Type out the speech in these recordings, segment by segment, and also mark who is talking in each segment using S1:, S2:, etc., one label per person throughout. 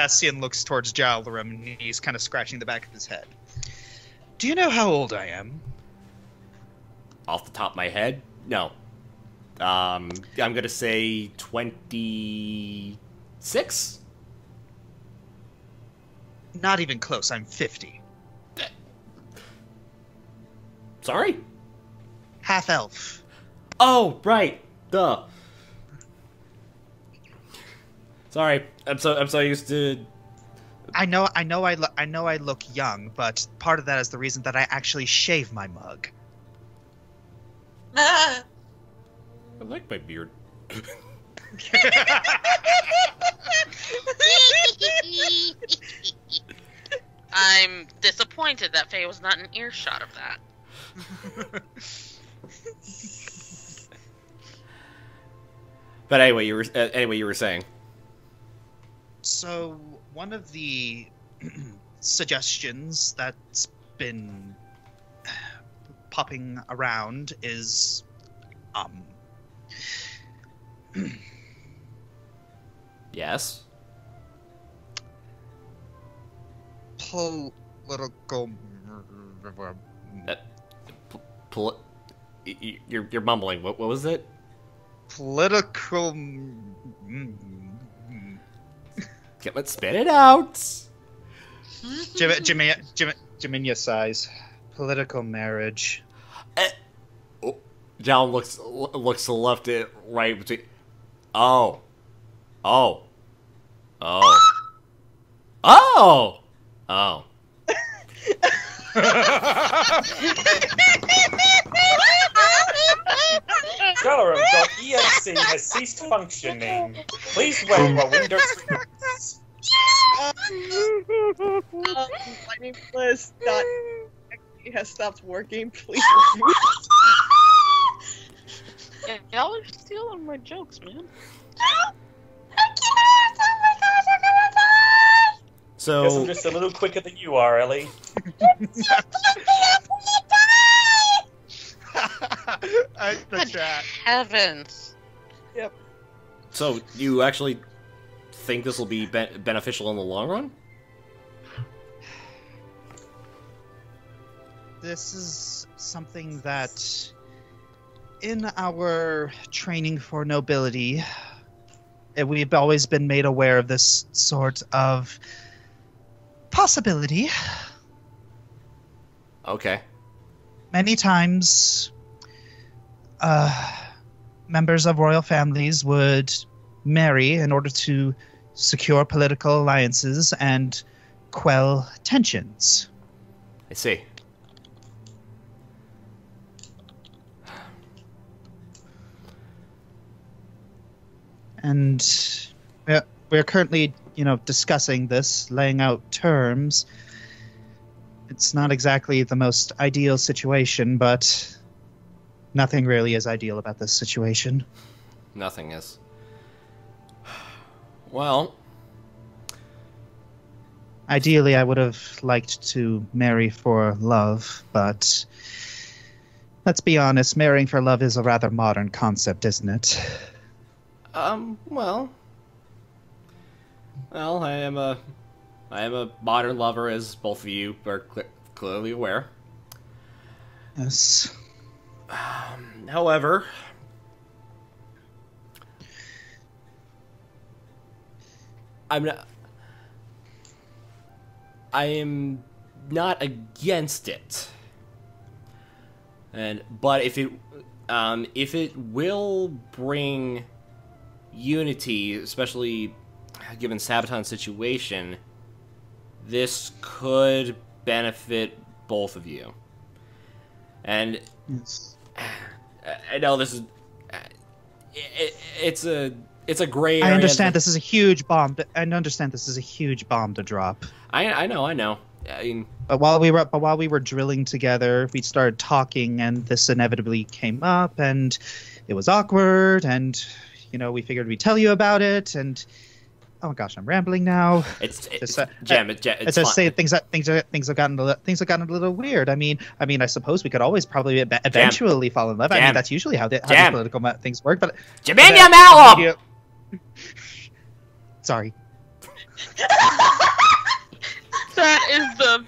S1: Sebastian looks towards Jaldarim, and he's kind of scratching the back of his head. Do you know how old I am?
S2: Off the top of my head, no. I'm gonna say 26.
S1: Not even close. I'm 50.
S2: Sorry?
S1: Half elf.
S2: Oh, right. Duh. Sorry. I'm so used to.
S1: I know I look young, but part of that is the reason that I actually shave my mug.
S2: I like my beard.
S3: I'm disappointed that Faye was not in earshot of that.
S2: But anyway, you were saying.
S1: So one of the suggestions that's been popping around is
S2: Yes.
S1: Political.
S2: You're mumbling. What was it?
S1: Political.
S2: Let's spit it out.
S1: Jaminia size. Political marriage.
S2: John looks to left and right between. Oh.
S4: Jaldarim.exe has ceased functioning. Please wait while Windows reboots.
S5: Lightning Bliss has stopped working. Please.
S3: Y'all are stealing my jokes, man.
S2: So
S4: Guess I'm just a little quicker than you are, Ellie.
S1: The chat.
S3: Heavens.
S5: Yep.
S2: So you actually think this will be beneficial in the long run?
S1: This is something that, in our training for nobility, we've always been made aware of this sort of possibility.
S2: Okay.
S1: Many times, members of royal families would marry in order to secure political alliances and quell tensions.
S2: I see.
S1: And we're currently, discussing this, laying out terms. It's not exactly the most ideal situation, but nothing really is ideal about this situation.
S2: Nothing is. Well,
S1: ideally, I would have liked to marry for love, but let's be honest, marrying for love is a rather modern concept, isn't it?
S2: Well, I am a modern lover, as both of you are clearly aware.
S1: Yes.
S2: However, I am not against it, but if it will bring unity, especially given Sabaton's situation, this could benefit both of you. And
S1: Yes.
S2: I know this is it's a gray area.
S1: I understand this is a huge bomb. I understand this is a huge bomb to drop.
S2: I know. I mean,
S1: But while we were drilling together, we started talking, and this inevitably came up, and it was awkward, and we figured we'd tell you about it, and oh my gosh, I'm rambling now.
S2: it's
S1: Jem,
S2: it's
S1: just say things have gotten a little weird. I mean, I suppose we could always probably eventually fall in love. I mean, that's usually how these political things work. But
S2: Jaminia Malum!
S1: Sorry.
S3: That is the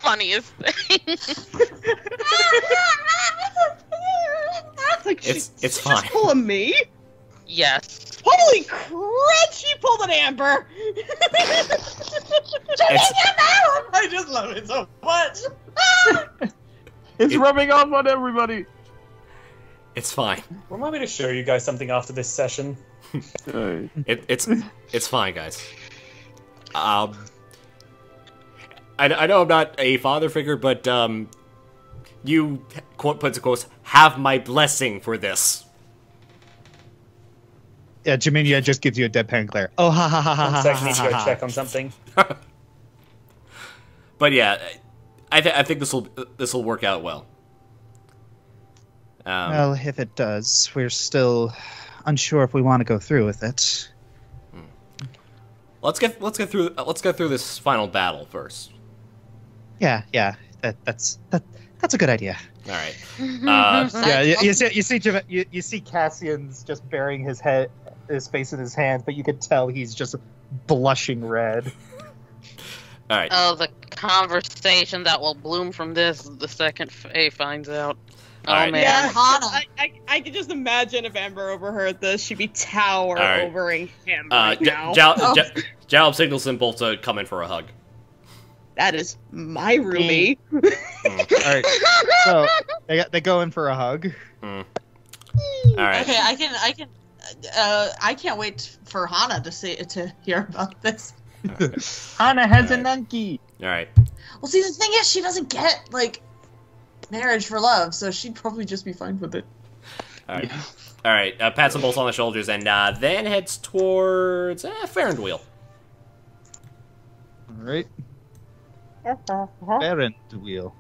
S3: funniest thing.
S5: Like,
S2: It's
S5: she's
S2: fine.
S5: just pulling me.
S3: Yes.
S5: Holy crap! She pulled an Amber.
S4: I just love it so much.
S6: It's rubbing off on everybody.
S2: It's fine.
S4: Remind me to show you guys something after this session.
S2: It's fine, guys. I know I'm not a father figure, but you puts quotes have my blessing for this.
S1: Yeah, Jaminia just gives you a deadpan glare. Oh, ha ha ha ha
S4: One
S1: ha
S4: second,
S1: ha
S4: need to
S1: ha
S4: go
S1: ha.
S4: check on something.
S2: But yeah, I think this will work out well.
S1: Well, if it does, we're still unsure if we want to go through with it.
S2: Let's get through this final battle first.
S1: Yeah, that's a good idea.
S2: All right.
S1: Yeah, you see Cassian's just burying his face in his hands, but you could tell he's just blushing red.
S2: All right.
S3: Oh, the conversation that will bloom from this the second Faye finds out.
S2: All
S3: Oh
S2: right.
S3: man.
S5: Yeah,
S7: Hana.
S5: I could just imagine if Amber overheard this, she'd be tower
S2: All right.
S5: overing him right now.
S2: Jalop signals them both to come in for a hug.
S5: That is my roomie.
S1: All right, so they go in for a hug.
S2: All right.
S7: Okay, I can't wait for Hana to hear about this.
S6: Hana has a nunky.
S2: All right.
S7: Well, see, the thing is, she doesn't get marriage for love, so she'd probably just be fine with it.
S2: All right. All right. Pats them both on the shoulders and then heads towards Farrandwheel.
S1: All right. Farrandwheel.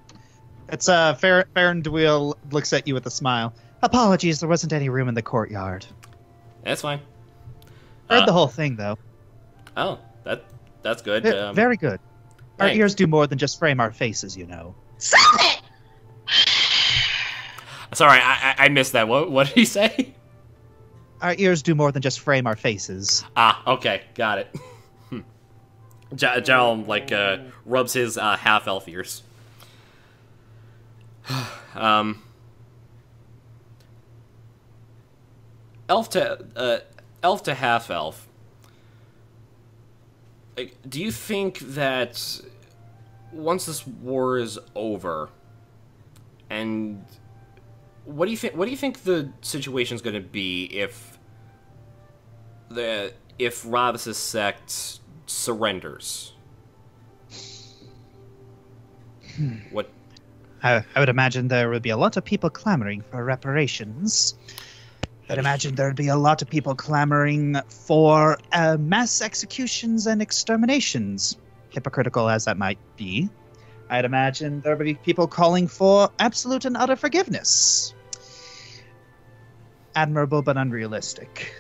S1: It's Farrandwheel looks at you with a smile. Apologies, there wasn't any room in the courtyard.
S2: That's fine.
S1: Heard the whole thing though.
S2: Oh, that's good.
S1: Very good. Our
S2: thanks.
S1: ears do more than just frame our faces, you know.
S7: Stop it!
S2: Sorry, I missed that. What did he say?
S1: Our ears do more than just frame our faces.
S2: Ah, okay, got it. Jal rubs his half-elf ears. Elf to half-elf. Do you think that once this war is over, and what do you think the situation's going to be if Ravis's sect surrenders? What?
S1: I would imagine there would be a lot of people clamoring for reparations. I'd imagine there'd be a lot of people clamoring for mass executions and exterminations, hypocritical as that might be. I'd imagine there would be people calling for absolute and utter forgiveness. Admirable but unrealistic.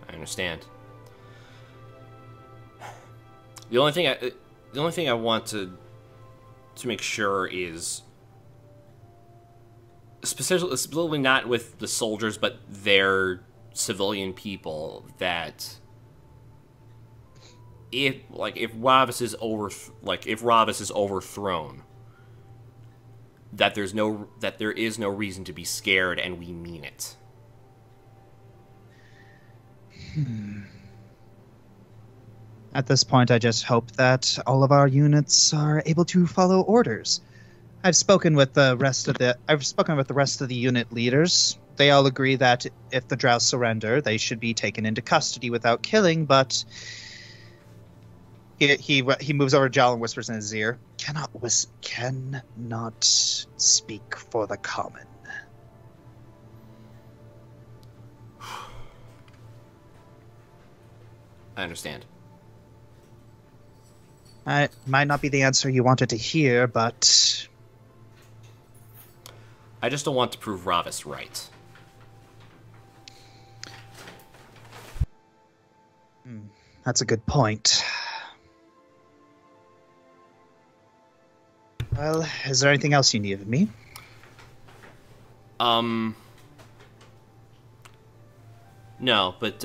S2: I understand. The only thing I want to make sure is specifically not with the soldiers, but their civilian people, that if Ravis is overthrown, that there is no reason to be scared, and we mean it.
S1: At this point, I just hope that all of our units are able to follow orders. I've spoken with the rest of the unit leaders. They all agree that if the Drow surrender, they should be taken into custody without killing, but he moves over to Jal and whispers in his ear, cannot speak for the common.
S2: I understand.
S1: It might not be the answer you wanted to hear, but
S2: I just don't want to prove Ravis right.
S1: that's a good point. Well, is there anything else you need of me?
S2: No, but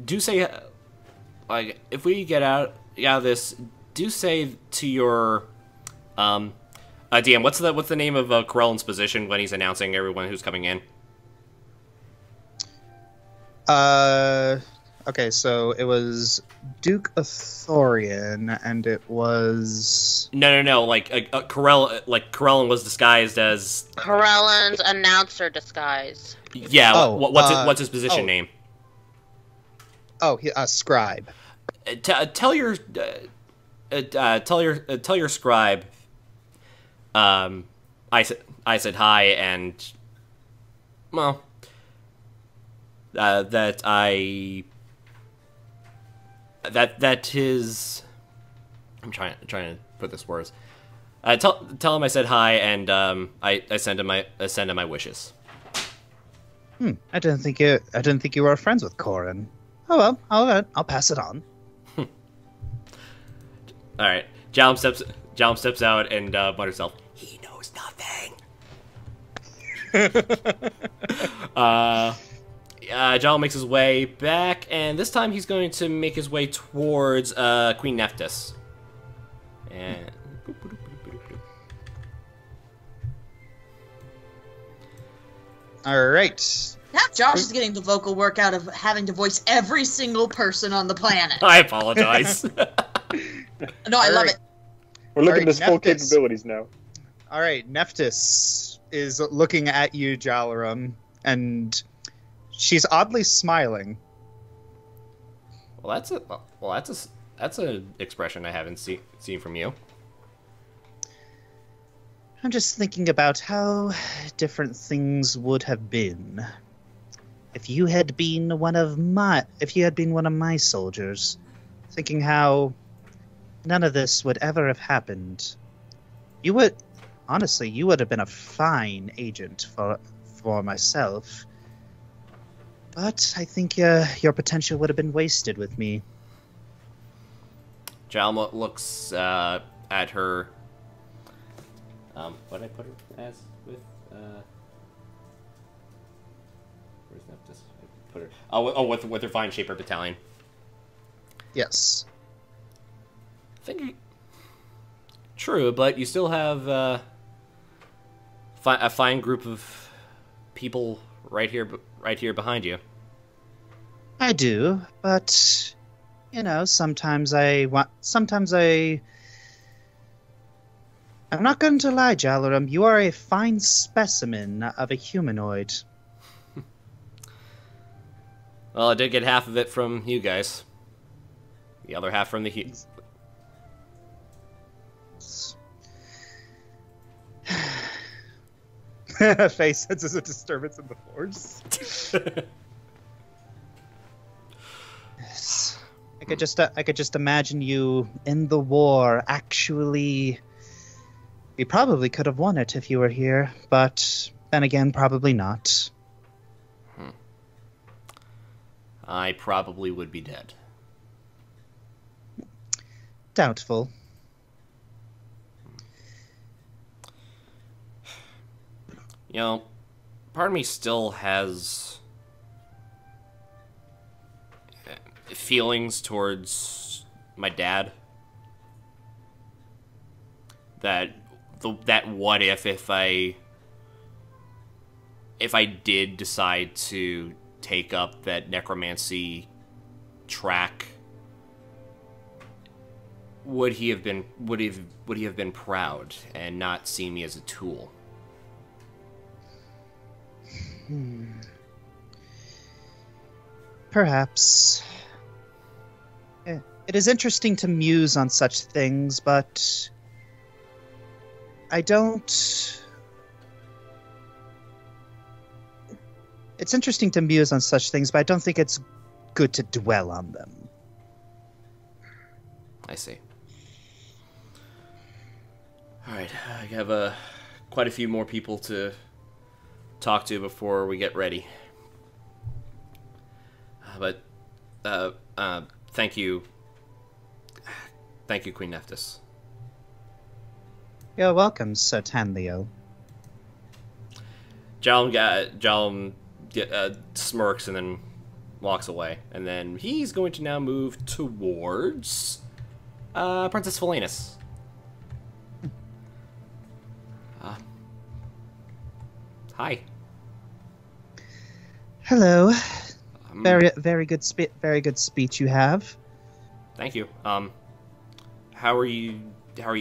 S2: do say like, if we get out of this, do say to your DM, what's the name of Corellan's position when he's announcing everyone who's coming in?
S1: Okay, so it was Duke Athorian, and it was...
S2: No, like, Corellan was disguised as...
S3: Corellan's announcer disguise.
S2: Yeah, what's his position name?
S1: Oh, Scribe.
S2: Tell your scribe. I said hi, and well, that his. I'm trying to put this words. Tell him I said hi, and I send him my wishes.
S1: I didn't think you were friends with Corin. Oh well, I'll pass it on.
S2: All right, Jalum steps out and mutters himself. He knows nothing. Jalum makes his way back, and this time he's going to make his way towards Queen Nephthys. And
S1: all right.
S7: Now Josh is getting the vocal workout of having to voice every single person on the planet.
S2: I apologize.
S7: No, I love it.
S6: We're looking at his full
S1: Nephthys.
S6: capabilities now.
S1: All right, Nephthys is looking at you, Jalarum, and she's oddly smiling.
S2: Well, that's an expression I haven't seen from you.
S1: I'm just thinking about how different things would have been if you had been one of my soldiers. Thinking how none of this would ever have happened. You would have been a fine agent for myself. But I think your potential would have been wasted with me.
S2: Jalma looks at her. What did I put her as with? Where's Nephthys? I put her. With her Vine Shaper Battalion.
S1: Yes.
S2: I think. True, but you still have a fine group of people right here behind you.
S1: I do, but sometimes I'm not going to lie, Jalarum. You are a fine specimen of a humanoid.
S2: Well, I did get half of it from you guys. The other half from the
S1: Face senses a disturbance in the force. Yes. I could just imagine you in the war. Actually, we probably could have won it if you were here, but then again, probably not.
S2: I probably would be dead.
S1: Doubtful.
S2: You know, part of me still has feelings towards my dad. That what if I did decide to take up that necromancy track, would he have been proud and not see me as a tool?
S1: Perhaps. It is interesting to muse on such things, but I don't... It's interesting to muse on such things, but I don't think it's good to dwell on them.
S2: I see. Alright, I have quite a few more people to talk to before we get ready. But thank you. Thank you, Queen Nephthys.
S1: You're welcome, Sir Tanleo.
S2: Jalum smirks and then walks away, and then he's going to now move towards Princess Felinus. Hi.
S1: Hello. Very good speech you have.
S2: Thank you. How are you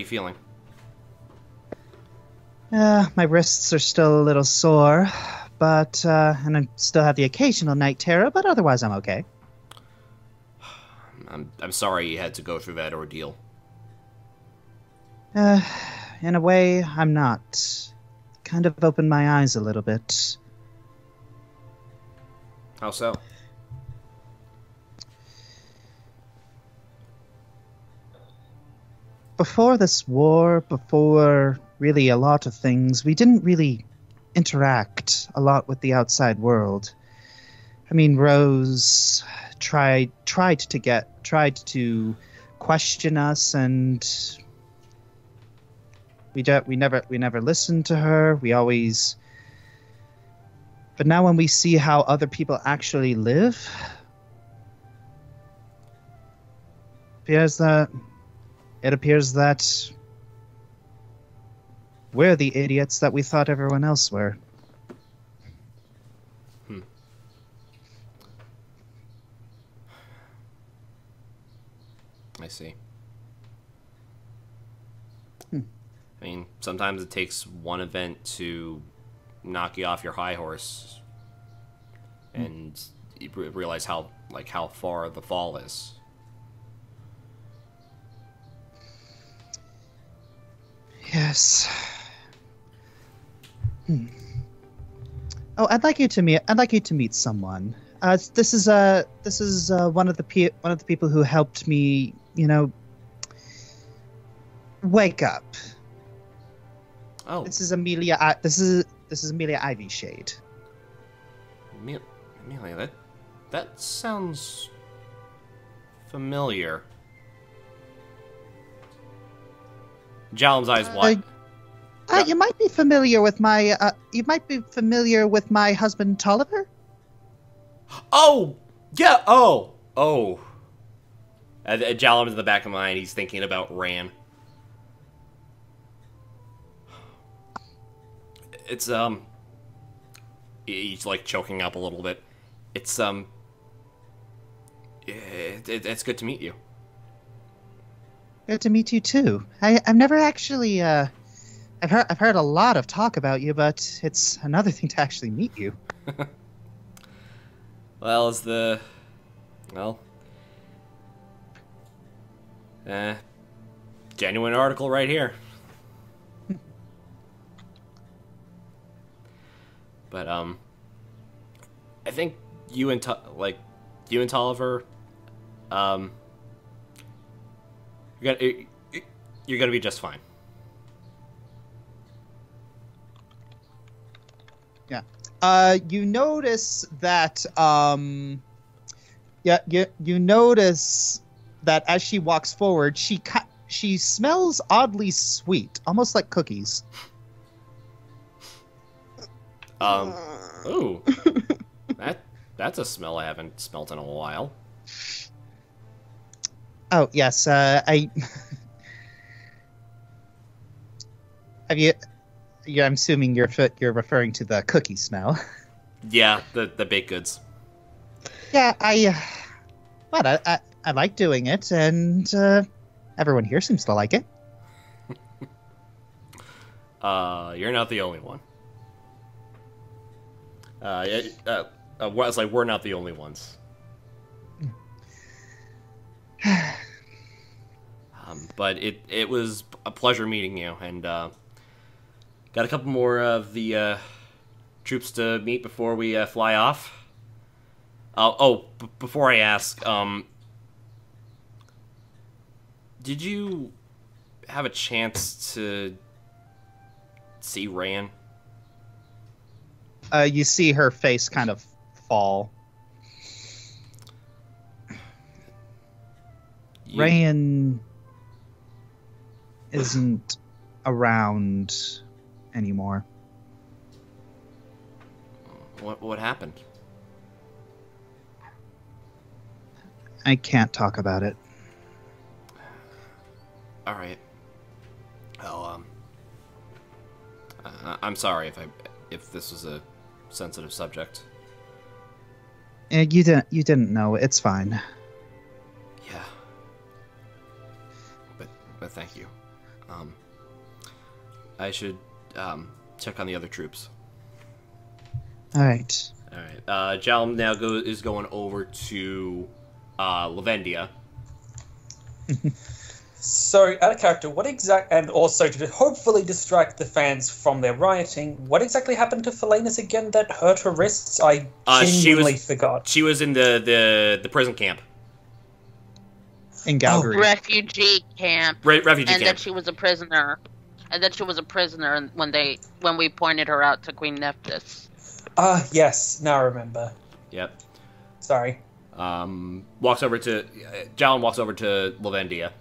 S2: feeling?
S1: My wrists are still a little sore, but and I still have the occasional night terror, but otherwise I'm okay.
S2: I'm sorry you had to go through that ordeal.
S1: In a way, I'm not. Kind of opened my eyes a little bit.
S2: How so?
S1: Before this war, before really a lot of things, we didn't really interact a lot with the outside world. I mean, Rose tried to question us, and we never listened to her. We always. But now when we see how other people actually live, it appears that we're the idiots that we thought everyone else were.
S2: I see. I mean, sometimes it takes one event to knock you off your high horse, and you realize how far the fall is.
S1: Yes. Oh, I'd like you to meet someone. This is one of the people who helped me, wake up.
S2: Oh,
S1: This is Amelia. This is Amelia Ivyshade.
S2: Amelia, that sounds familiar. Jalum's eyes wide.
S1: You might be familiar with my. You might be familiar with my husband Tolliver.
S2: Oh, yeah. Oh. Jalum's in the back of my mind. He's thinking about Ran. It's he's like choking up a little bit. It's it's good to meet you.
S1: Good to meet you too. I've never actually. I've heard a lot of talk about you, but it's another thing to actually meet you.
S2: Well, genuine article right here. But I think you and Tolliver, you're gonna be just fine.
S1: Yeah. You notice that. You notice that as she walks forward, she smells oddly sweet, almost like cookies.
S2: Ooh, that's a smell I haven't smelt in a while.
S1: Oh yes, I. Have you? Yeah, I'm assuming you're referring to the cookie smell.
S2: Yeah, the baked goods.
S1: Yeah, I like doing it, and everyone here seems to like it.
S2: You're not the only one. It's like we're not the only ones. But it was a pleasure meeting you, and got a couple more of the troops to meet before we fly off. Before I ask, did you have a chance to see Ran?
S1: You see her face kind of fall. Rayan isn't around anymore.
S2: What happened?
S1: I can't talk about it.
S2: All right. Well, I'm sorry if this was a sensitive subject.
S1: You didn't know. It's fine.
S2: Yeah. But thank you. I should check on the other troops.
S1: All right.
S2: All right. Jalm now is going over to Lavendia.
S4: So, out of character, and also to hopefully distract the fans from their rioting, what exactly happened to Felinus again that hurt her wrists? I genuinely forgot.
S2: She was in the prison camp.
S1: In Calgary.
S3: Refugee camp.
S2: Refugee
S3: and
S2: camp.
S3: that she was a prisoner. And that she was a prisoner when we pointed her out to Queen Nephthys.
S4: Yes, now I remember.
S2: Yep.
S4: Sorry.
S2: Jalm walks over to Lavendia.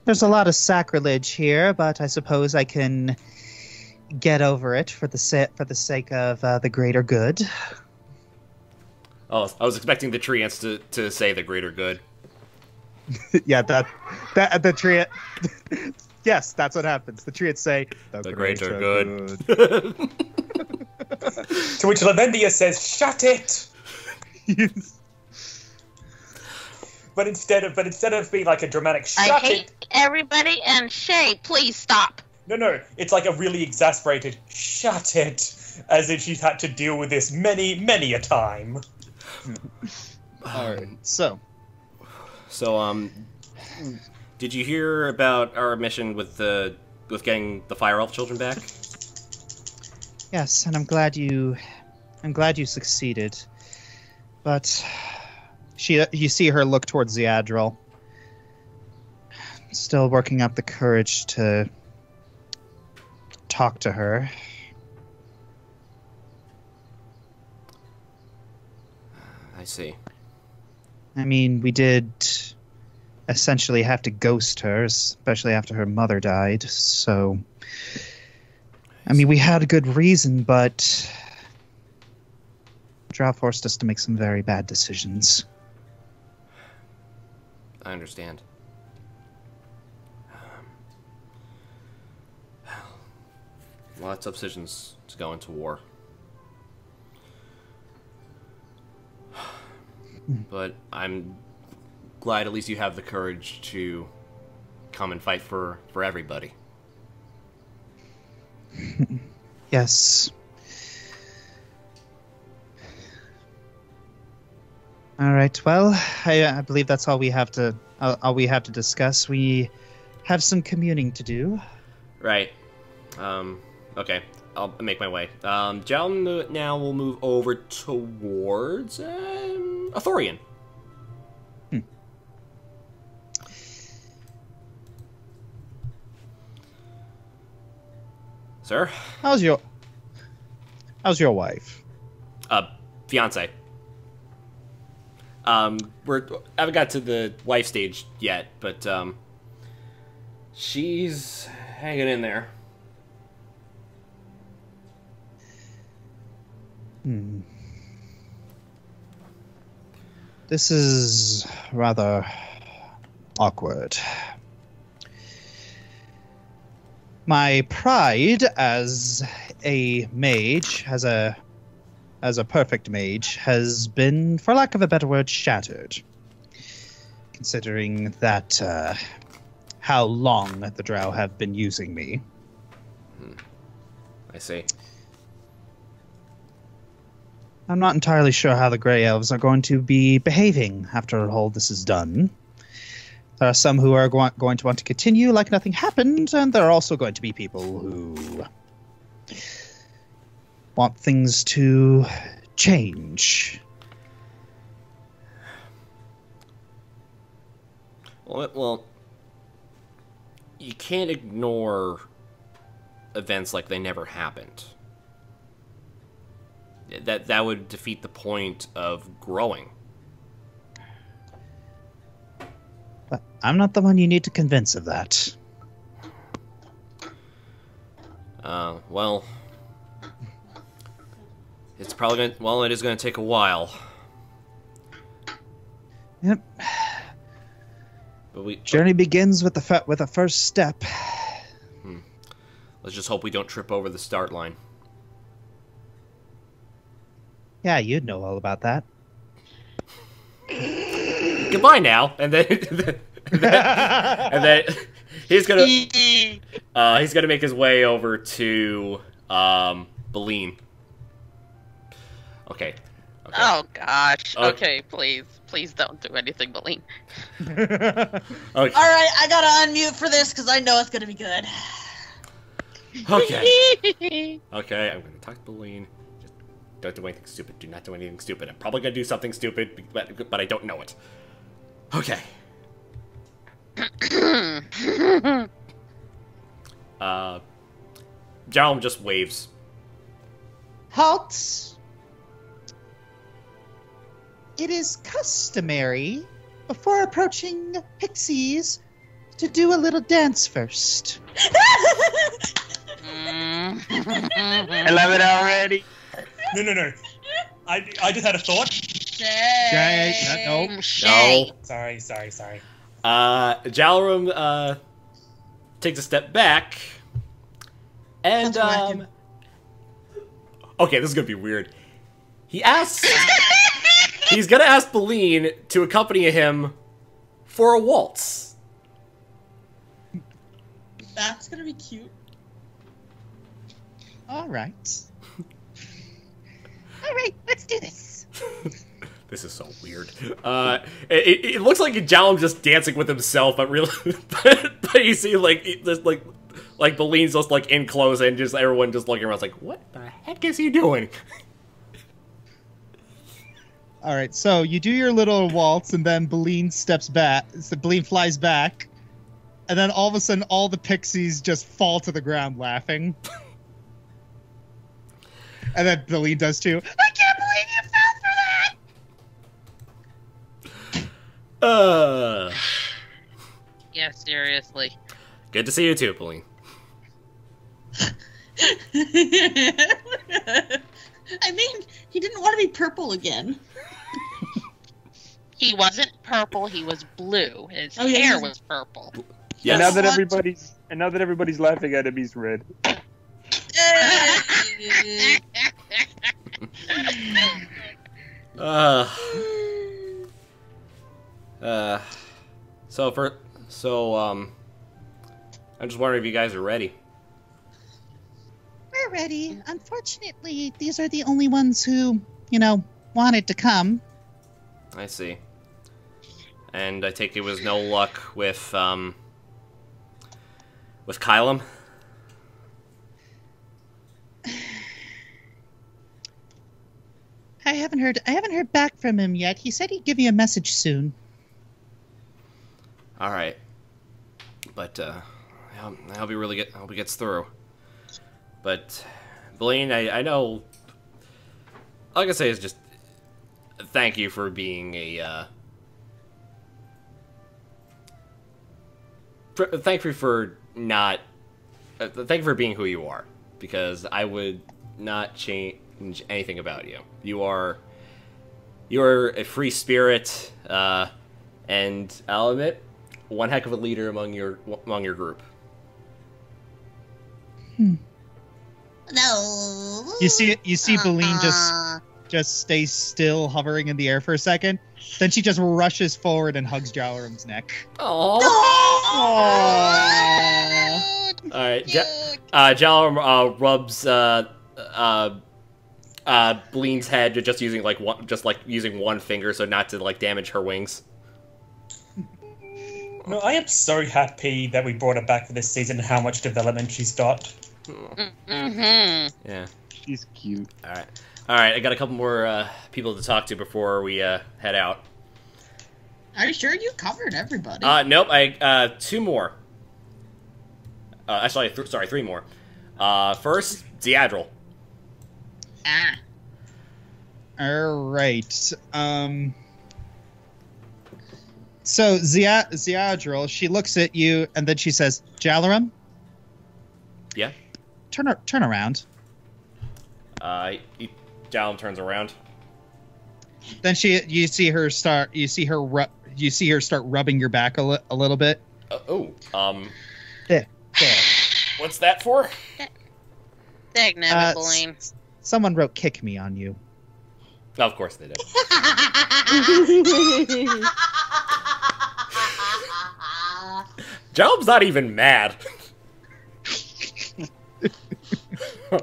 S1: There's a lot of sacrilege here, but I suppose I can get over it for the sake of the greater good.
S2: Oh, I was expecting the treants to say the greater good.
S1: Yeah, that the tree. Yes, that's what happens. The treants say
S2: The greater good.
S4: To which Lavendia says, "Shut it!" But instead of being like a dramatic "shut
S3: I hate
S4: it,"
S3: everybody, and Shay, please stop.
S4: no, it's like a really exasperated "shut it," as if she's had to deal with this many a time.
S1: All right. So,
S2: did you hear about our mission with getting the Fire Elf children back?
S1: yes, and I'm glad you succeeded. But you see her look towards the Adral. Still working up the courage to talk to her.
S2: I see.
S1: I mean, we did essentially have to ghost her, especially after her mother died, so... I mean, we had a good reason, but... Drow forced us to make some very bad decisions.
S2: I understand. Lots of decisions to go into war. But I'm glad at least you have the courage to come and fight for everybody.
S1: Yes. All right. Well, I believe that's all we have to discuss. We have some communing to do.
S2: Right. Okay. I'll make my way. Jalm now will move over towards Athorian. Sir?
S1: How's your wife?
S2: Fiance. I haven't got to the wife stage yet, but she's hanging in there.
S1: This is rather awkward. My pride as a mage, as a perfect mage, has been, for lack of a better word, shattered. Considering that how long the Drow have been using me.
S2: I see.
S1: I'm not entirely sure how the Grey Elves are going to be behaving after all this is done. There are some who are going to want to continue like nothing happened, and there are also going to be people who want things to change.
S2: Well, you can't ignore events like they never happened. That would defeat the point of growing.
S1: But I'm not the one you need to convince of that.
S2: Well, It's probably going to... Well, it is going to take a while.
S1: Yep.
S2: But
S1: Journey begins with the first step.
S2: Let's just hope we don't trip over the start line.
S1: Yeah, you'd know all about that.
S2: Goodbye now, and then he's gonna make his way over to Beline. Okay.
S3: Oh gosh. Okay, please don't do anything, Beline.
S2: Okay.
S7: All right, I gotta unmute for this because I know it's gonna be good.
S2: Okay. Okay, I'm gonna talk to Beline. Just don't do anything stupid. Do not do anything stupid. I'm probably gonna do something stupid, but I don't know it. Okay. Jalum just waves.
S1: Halt! It is customary, before approaching pixies, to do a little dance first.
S6: I love it already.
S4: No. I just had a thought.
S1: No.
S2: No.
S4: Sorry.
S2: Jalarum takes a step back, and okay, this is gonna be weird. He's gonna ask Beline to accompany him for a waltz.
S7: That's gonna be cute.
S1: All right, let's do this.
S2: This is so weird. It looks like Jalum just dancing with himself, but really, but you see, like Beline's just like in close, and just everyone just looking around, like, what the heck is he doing?
S1: All right, so you do your little waltz, and then Beline steps back. So Beline flies back, and then all of a sudden, all the pixies just fall to the ground laughing. And then Beline does too. I can't believe you fell for that!
S3: Yeah, seriously.
S2: Good to see you too, Beline.
S7: I mean, he didn't want to be purple again.
S3: He wasn't purple, he was blue. His hair was purple.
S2: Yes.
S6: And now that everybody's laughing at him, he's red.
S2: I'm just wondering if you guys are ready.
S1: We're ready. Unfortunately, these are the only ones who, wanted to come.
S2: I see. And I take it was no luck with Kylum?
S1: I haven't heard back from him yet. He said he'd give you a message soon.
S2: All right. But I hope he gets through. But Beline, I know all I can say is just thank you for being thank you for being who you are, because I would not change anything about you. You're a free spirit, and I'll admit, one heck of a leader among your group.
S7: No.
S1: You see Beline just stays still, hovering in the air for a second. Then she just rushes forward and hugs Jalrum's neck.
S2: Aww.
S7: Aww.
S2: All right, Jalrum rubs Beline's head, just using using one finger, so not to damage her wings.
S4: No, I am so happy that we brought her back for this season and how much development she's got.
S3: Mm-hmm.
S2: Yeah.
S6: She's cute.
S2: All right. I got a couple more people to talk to before we head out.
S7: Are you sure you covered everybody?
S2: Nope. Two more. Actually, three more. First, Zeadril.
S1: All right. So Zeadril, she looks at you and then she says, "Jalarum."
S2: Yeah.
S1: Turn around.
S2: Jalum turns around.
S1: Then you see her start rubbing your back a little bit.
S2: There. What's that for?
S3: Dagnabbit bullying.
S1: Someone wrote "kick me" on you.
S2: Of course they did. Jalum's not even mad.
S3: I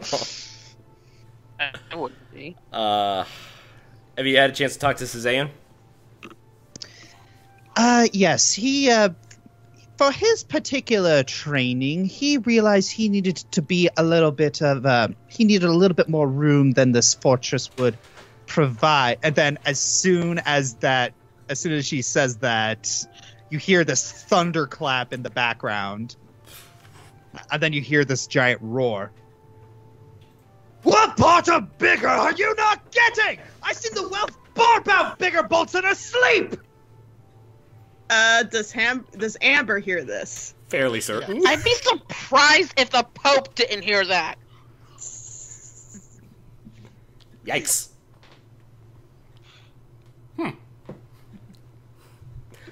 S3: wouldn't be.
S2: Have you had a chance to talk to Suzanne?
S1: Yes. He, for his particular training, he realized he needed to be a little bit more room than this fortress would provide. And then as soon as she says that, you hear this thunderclap in the background. And then you hear this giant roar. What part of bigger are you not getting? I seen the wealth barb out bigger bolts than asleep!
S5: Does Amber hear this?
S2: Fairly certain.
S3: I'd be surprised if the Pope didn't hear that.
S2: Yikes.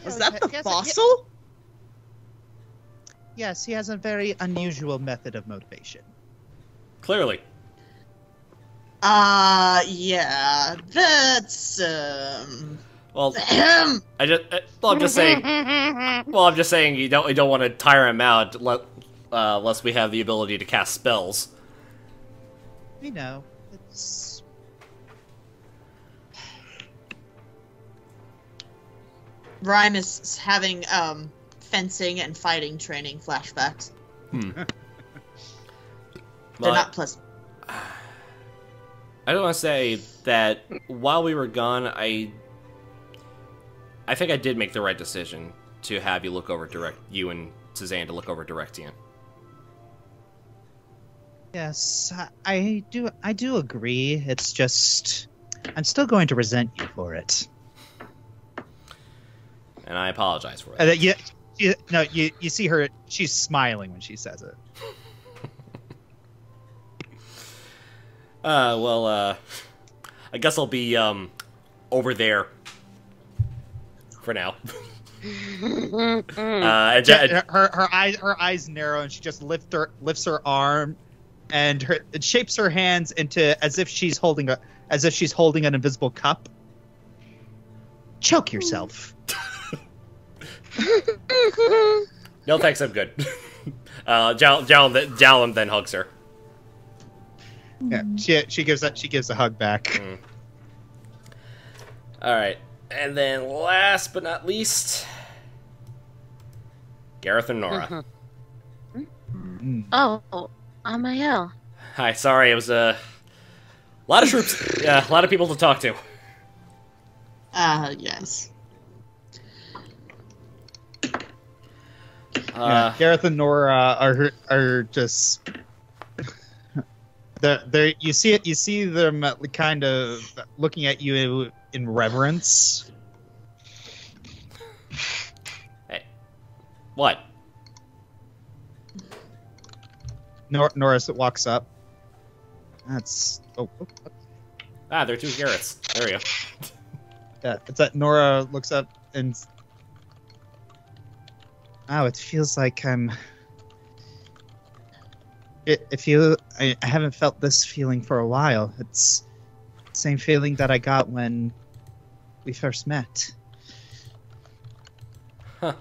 S5: Is that the fossil?
S1: Yes, he has a very unusual method of motivation.
S2: Clearly.
S7: Yeah, that's,
S2: Well, I'm just saying. Well, I'm just saying you don't want to tire him out, unless we have the ability to cast spells.
S1: We know. It's...
S7: Rhyme is having, fencing and fighting training flashbacks. They're not pleasant.
S2: I don't want to say that while we were gone, I think I did make the right decision to have you and Suzanne to look over Directian.
S1: Yes, I do agree. It's just I'm still going to resent you for it.
S2: And I apologize for it.
S1: You see her, she's smiling when she says it.
S2: I guess I'll be over there for now.
S1: Her eyes narrow, and she just lifts her arm, and it shapes her hands into as if she's holding an invisible cup. Choke yourself.
S2: No thanks, I'm good. Jalum then hugs her.
S1: Yeah, she gives a hug back.
S2: All right, and then last but not least, Gareth and Nora.
S3: Oh, Amael.
S2: Hi, sorry, it was a lot of troops, a lot of people to talk to.
S7: Yes.
S1: Gareth and Nora are just. You see them kind of looking at you in reverence.
S2: Hey, what?
S1: Nora walks up. That's
S2: they're two Gareths. There we go.
S1: Yeah, it's that Nora looks up and. Oh, it feels like I'm. I haven't felt this feeling for a while. It's the same feeling that I got when we first met.
S2: Huh.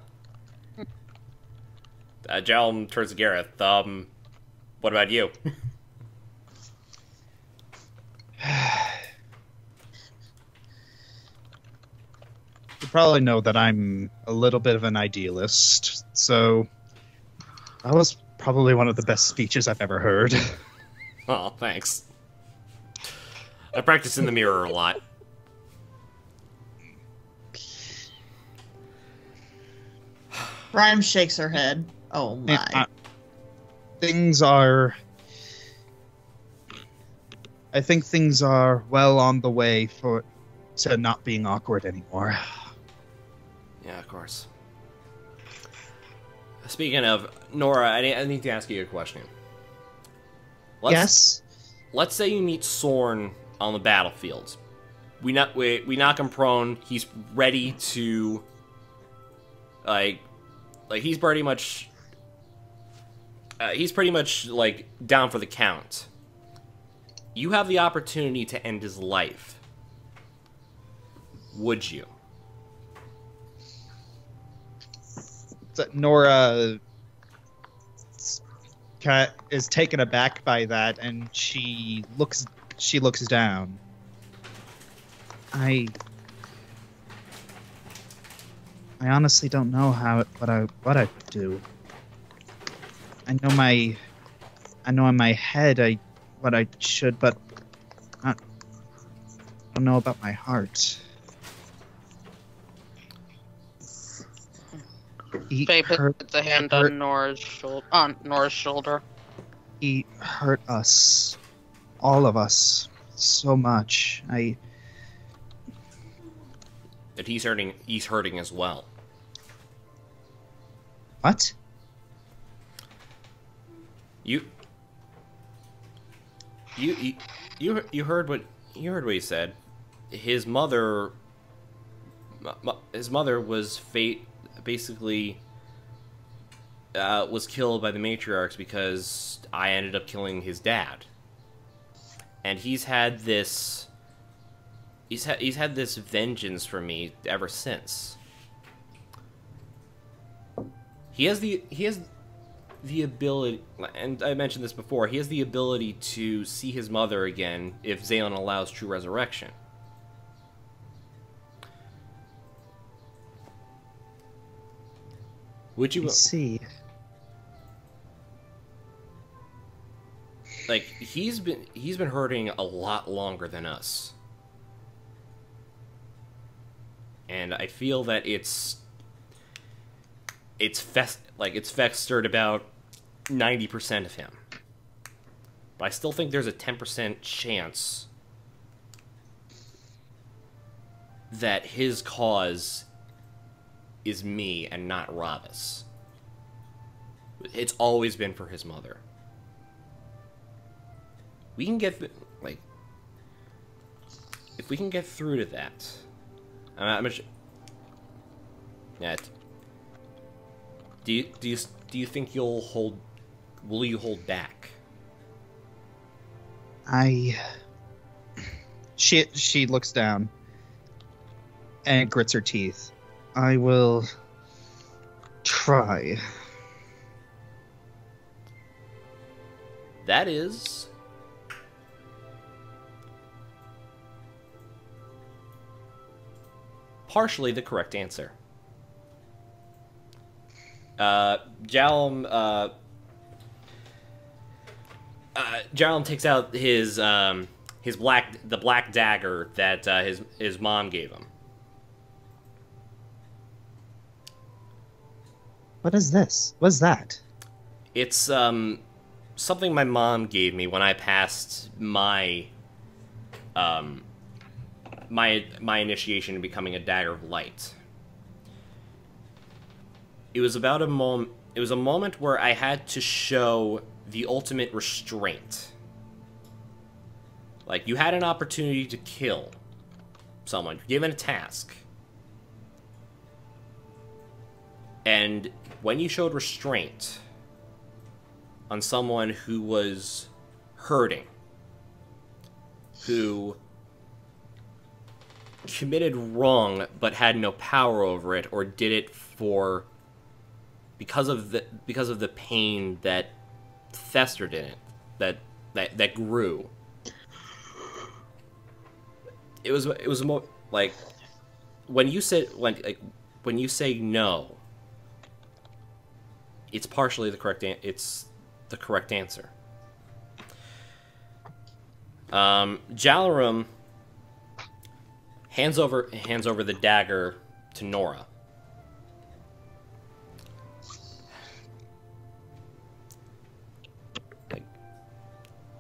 S2: Jalum turns to Gareth. What about you?
S1: You probably know that I'm a little bit of an idealist, so that was probably one of the best speeches I've ever heard.
S2: Oh, thanks. I practice in the mirror a lot.
S7: Rhyme shakes her head. Oh my.
S1: I think things are well on the way to not being awkward anymore.
S2: Yeah, of course. Speaking of, Nora, I need to ask you a question. Let's say you meet Sorn on the battlefield. We knock him prone. He's ready to, like he's pretty much like down for the count. You have the opportunity to end his life. Would you?
S1: Nora is taken aback by that, and she looks down. I honestly don't know what I do. I know in my head what I should, but I don't know about my heart.
S3: Faye puts a hand on Nora's shoulder.
S1: He hurt us, all of us, so much.
S2: That he's hurting. He's hurting as well.
S1: What?
S2: You heard what he said. His mother was basically was killed by the matriarchs because I ended up killing his dad. And he's had this vengeance for me ever since. He has the ability, and I mentioned this before, he has the ability to see his mother again if Zaylin allows true resurrection. Would you
S1: see?
S2: Like, he's been hurting a lot longer than us. And I feel that it's festered about 90% of him. But I still think there's a 10% chance that his cause is me and not Ravis. It's always been for his mother. We can get if we can get through to that. Yeah. Do you think will you hold back?
S1: She looks down and grits her teeth. I will try.
S2: That is partially the correct answer. Jalum takes out the black dagger that his mom gave him.
S1: What is this? What's that?
S2: It's something my mom gave me when I passed my my initiation in becoming a Dagger of Light. It was about a moment. It was a moment where I had to show the ultimate restraint. Like, you had an opportunity to kill someone, given a task, and when you showed restraint on someone who was hurting, who committed wrong but had no power over it, or did it because of the pain that festered in it, that grew. It was more like when you say no, it's partially the correct it's the correct answer. Jalarum hands over the dagger to Nora.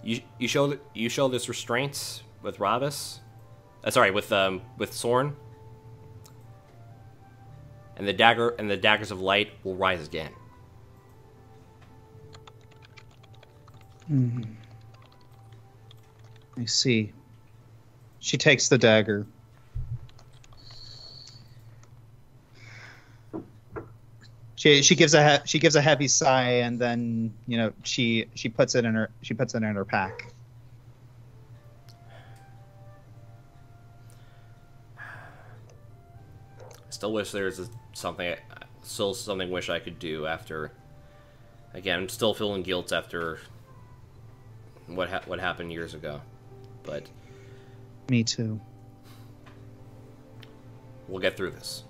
S2: You show this restraint with Ravis. Sorry, with Sorn. And the daggers of light will rise again.
S1: I see. She takes the dagger. She gives a heavy sigh, and then she puts it in her pack.
S2: Still wish there's something wish I could do after. Again, I'm still feeling guilt after what happened years ago, but
S1: me too.
S2: We'll get through this.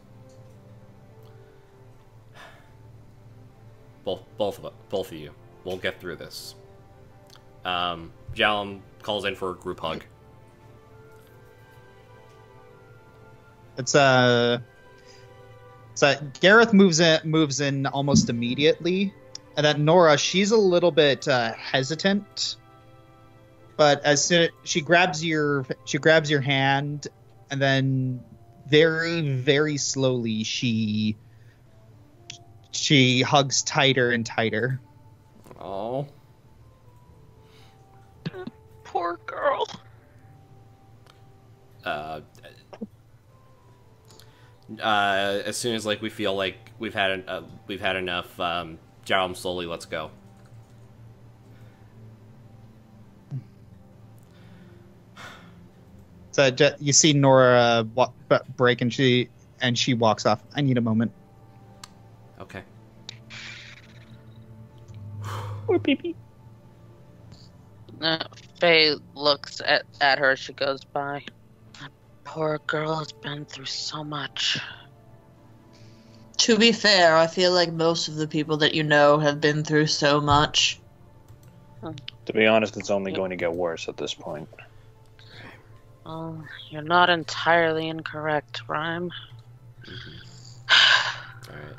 S2: Both of you. We'll get through this. Jalum calls in for a group hug.
S1: Gareth moves in almost immediately, and then Nora, she's a little bit hesitant, but as soon she grabs your hand, and then very, very slowly she hugs tighter and tighter.
S2: Oh,
S3: poor girl.
S2: As soon as we feel like we've had enough, Jalum slowly lets go.
S1: So you see Nora break, and she walks off. I need a moment.
S2: Okay.
S6: Poor Pee-Pee.
S3: Faye looks at her as she goes by. Poor girl has been through so much.
S7: To be fair, I feel like most of the people that you know have been through so much.
S8: To be honest, it's only going to get worse at this point.
S3: Oh, you're not entirely incorrect, Rhyme.
S2: Alright.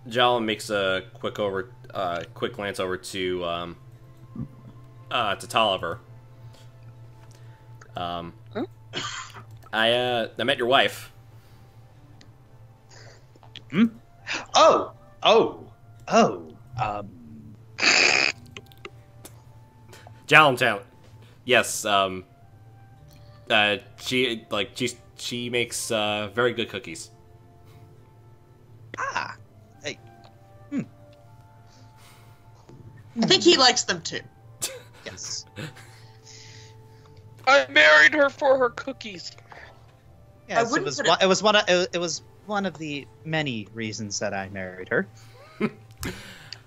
S2: Jalum makes a quick glance over to Tolliver. I met your wife.
S1: Hmm? Oh.
S2: Jalum. Yes. She makes very good cookies.
S1: Ah. Hey.
S7: I think he likes them too.
S1: Yes.
S3: I married her for her cookies.
S1: Yes, it was one of the many reasons that I married her.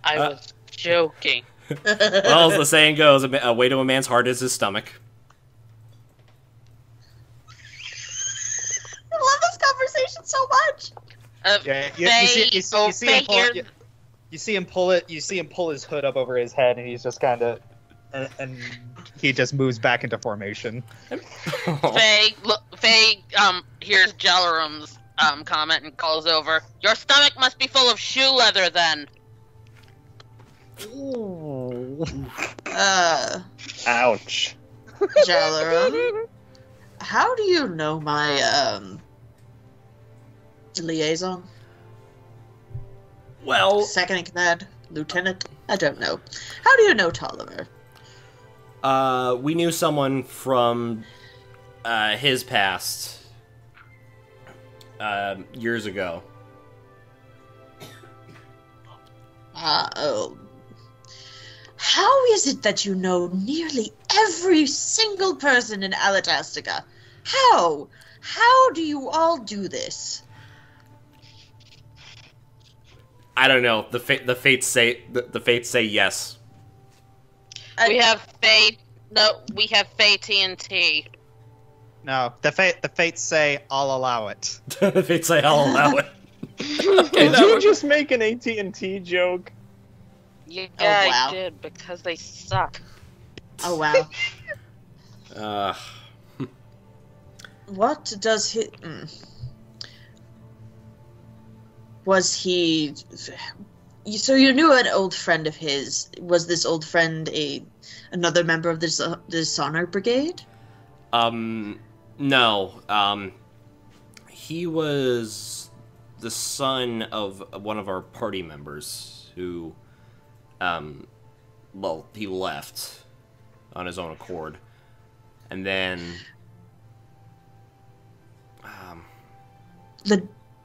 S3: I was joking.
S2: Well, as the saying goes, a way to a man's heart is his stomach.
S7: I love this conversation so much.
S1: You see him pull his hood up over his head, and he's just kind of, and he just moves back into formation.
S3: Faye hears Jalarum's comment and calls over. Your stomach must be full of shoe leather, then.
S1: Ooh.
S8: Ouch.
S7: Jalarum, how do you know my liaison?
S2: Well,
S7: Second in command, lieutenant? I don't know. How do you know Tolliver?
S2: We knew someone from his past years ago.
S7: How is it that you know nearly every single person in Alatastica? How? How do you all do this?
S2: I don't know. The fates say yes.
S3: We have Faye. No, we have Faye TNT.
S1: No, the fates say I'll allow it.
S2: The fates say I'll allow it.
S8: Did you just make an AT&T joke?
S3: Yeah,
S7: Oh, wow.
S3: I did, because they suck.
S7: Oh, wow. What does he... Was he... So you knew an old friend of his. Was this old friend another member of the Dishonor Brigade?
S2: No. He was the son of one of our party members who, he left on his own accord. And then...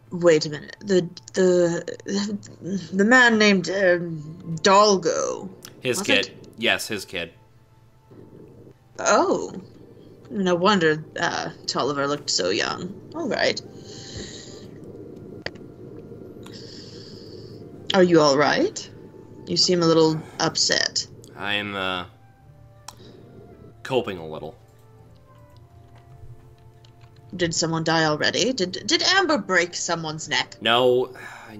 S7: Wait a minute. The man named Dalgo.
S2: His kid. Yes, his kid.
S7: Oh. No wonder Tolliver looked so young. All right. Are you all right? You seem a little upset.
S2: I'm coping a little.
S7: Did someone die already? Did Amber break someone's neck?
S2: No, I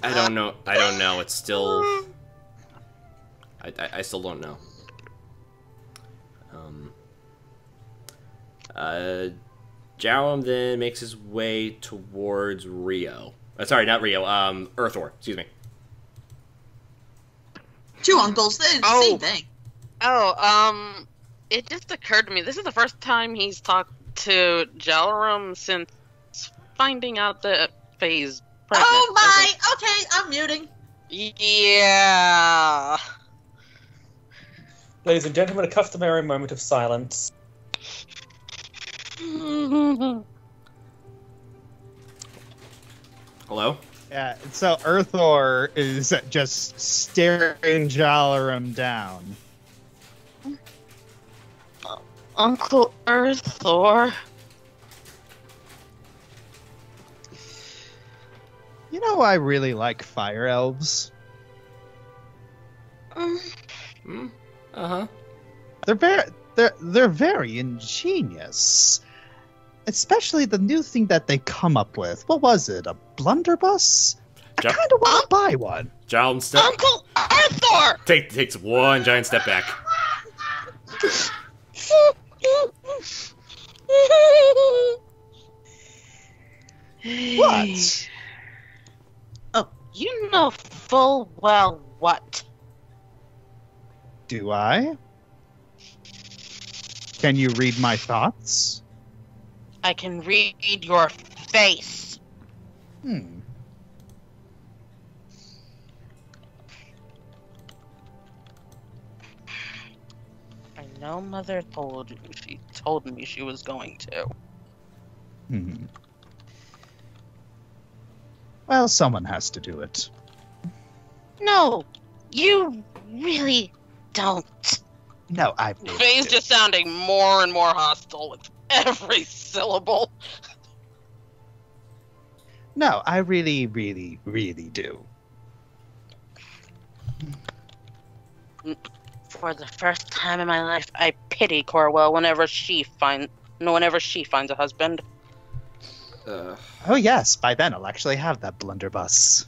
S2: don't know. I don't know. It's still. I still don't know. Jarom then makes his way towards Rio. Sorry, not Rio. Earthor. Excuse me.
S7: Two uncles. Same thing.
S3: Oh, it just occurred to me, this is the first time he's talked to Jalarum since finding out that Faye's pregnant.
S7: Oh my! Okay, I'm muting.
S3: Yeah.
S4: Ladies and gentlemen, a customary moment of silence.
S2: Hello?
S1: Yeah, so Earthor is just staring Jalarum down.
S3: Uncle Earthor.
S1: You know, I really like fire elves.
S2: Uh-huh.
S1: They're very ingenious. Especially the new thing that they come up with. What was it? A blunderbuss? I kind of want to buy one.
S2: Jarom step.
S3: Uncle Earthor!
S2: Takes one giant step back.
S1: What?
S3: Oh, you know full well what?
S1: Do I? Can you read my thoughts?
S3: I can read your face.
S1: I
S3: know Mother told you. She told me she was going to.
S1: Well, someone has to do it.
S3: No, you really don't.
S1: No, I...
S3: Faye's just sounding more and more hostile with every syllable.
S1: No, I really, really, really do.
S3: For the first time in my life, I pity Corwell whenever she finds a husband.
S1: Oh yes, by then I'll actually have that blunderbuss.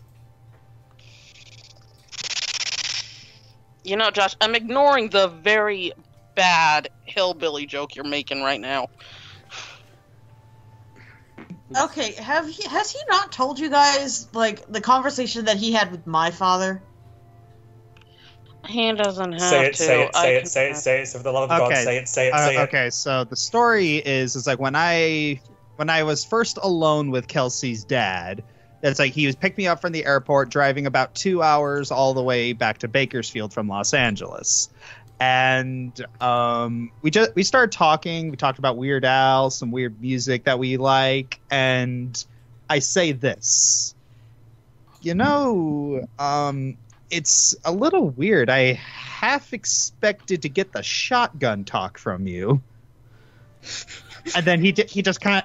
S3: You know, Josh, I'm ignoring the very bad hillbilly joke you're making right now.
S7: Okay, has he not told you guys, like, the conversation that he had with my father?
S3: He doesn't have
S4: say it,
S3: to.
S4: Say it, so for the love of God, say it.
S1: Okay, so the story is like when I was first alone with Kelsey's dad, it's like he was picked me up from the airport, driving about 2 hours all the way back to Bakersfield from Los Angeles. And we started talking. We talked about Weird Al, some weird music that we like, and I say this. You know, it's a little weird. I half expected to get the shotgun talk from you. And then he just kind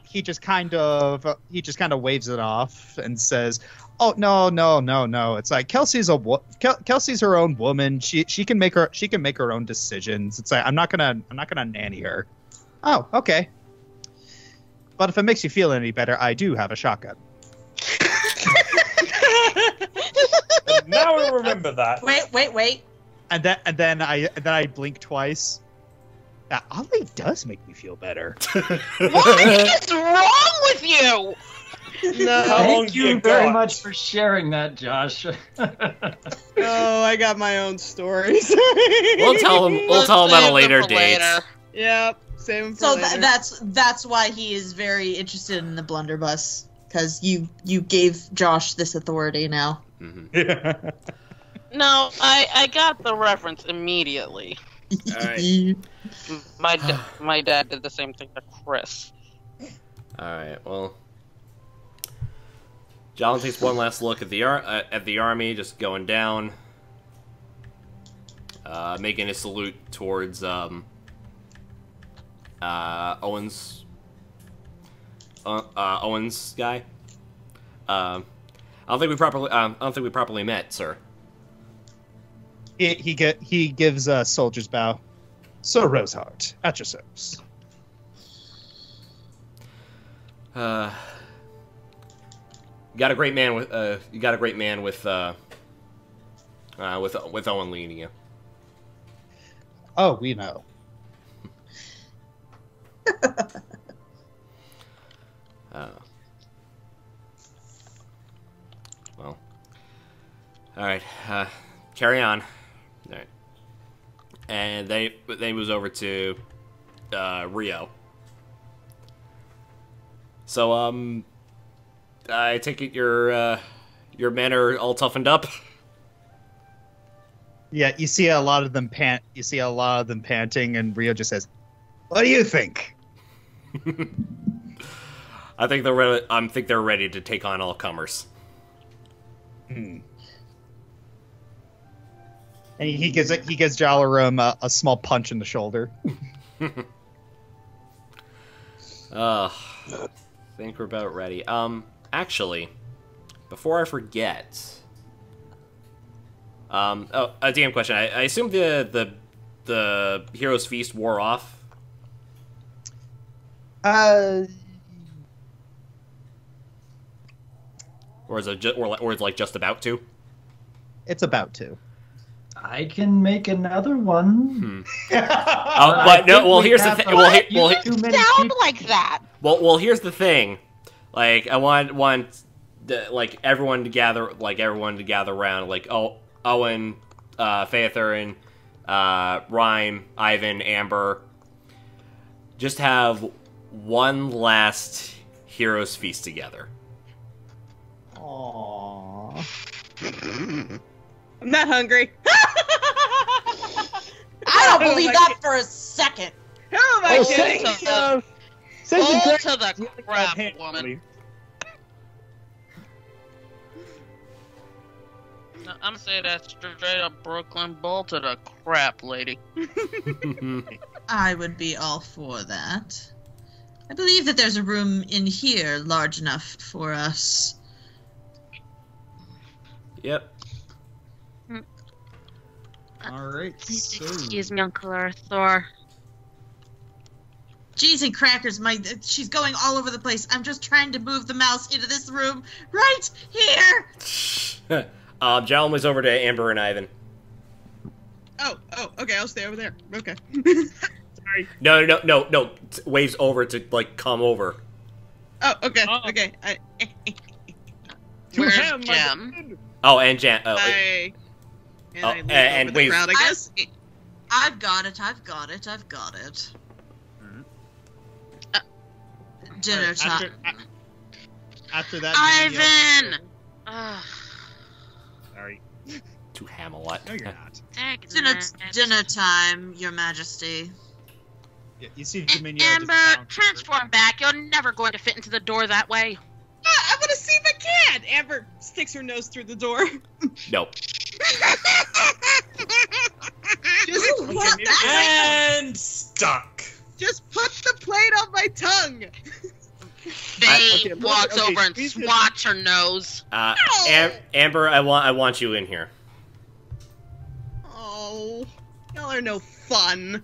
S1: of waves it off and says, "Oh no. It's like Kelsey's her own woman. She can make her own decisions. It's like I'm not gonna nanny her." Oh, okay. But if it makes you feel any better, I do have a shotgun.
S4: Now I remember that.
S7: Wait.
S1: And then I blink twice. That oddly does make me feel better.
S3: What is wrong with you?
S5: No.
S9: Thank you very much for sharing that, Josh.
S5: Oh, I got my own stories.
S2: We'll tell him at a later date.
S5: Yep, save him for later.
S7: that's why he is very interested in the blunderbuss, because you gave Josh this authority now.
S2: Mm-hmm.
S3: No, I got the reference immediately.
S2: Alright.
S3: My dad did the same thing to Chris.
S2: Alright, well... Jalen takes one last look at the army, just going down. Making a salute towards, Owen's guy. I don't think we properly met, sir.
S1: He gives a soldier's bow. Sir Roseheart, at your service.
S2: You got a great man with Owen leading you.
S1: Oh, we know.
S2: Well, all right. Carry on. All right. And they moves over to Rio. So I take it your men are all toughened up.
S1: Yeah, you see a lot of them panting, and Rio just says, "What do you think?"
S2: I think they're ready to take on all comers.
S1: Hmm. And he gives Jalarum a small punch in the shoulder.
S2: I think we're about ready. Actually, before I forget, a DM question. I assume the Hero's Feast wore off. Or is it or it's like just about to?
S1: It's about to.
S9: I can make another one.
S2: But no. Well, here's the thing.
S5: Sound like that.
S2: Well, here's the thing. Like, I want like everyone to gather around. Like, Owen, Phaether, Rhyme, Ivan, Amber. Just have one last Hero's Feast together.
S1: Aww.
S5: I'm not hungry.
S7: I don't believe that for a second.
S5: Who am I kidding?
S3: Hold to the crap, woman. No, I'm gonna say that straight up Brooklyn Bull to the crap, lady.
S7: I would be all for that. I believe that there's a room in here large enough for us.
S2: Yep.
S1: Alright.
S10: Please excuse me, Uncle Arthur.
S7: Cheese and crackers, she's going all over the place. I'm just trying to move the mouse into this room right here.
S2: Jalen was over to Amber and Ivan.
S5: Oh, okay, I'll stay over there. Okay. Sorry.
S2: No. Waves over to, like, come over.
S5: Oh, okay, okay.
S3: Where's Jem?
S2: Oh, and Jan.
S5: And Waves. Crowd, I guess.
S7: I've got it. Dinner time.
S1: After that,
S3: Ivan!
S1: Sorry.
S2: To Hamlet.
S1: No, you're not.
S7: Dinner time, Your Majesty.
S1: Yeah, you see Dominion.
S3: Amber, transform back. You're never going to fit into the door that way.
S5: I'm gonna see if I can. Amber sticks her nose through the door.
S2: Nope.
S4: And stuck.
S5: Just put the plate on my tongue.
S3: Faye walks over and swats her nose.
S2: Amber, I want you in here.
S5: Oh, y'all are no fun.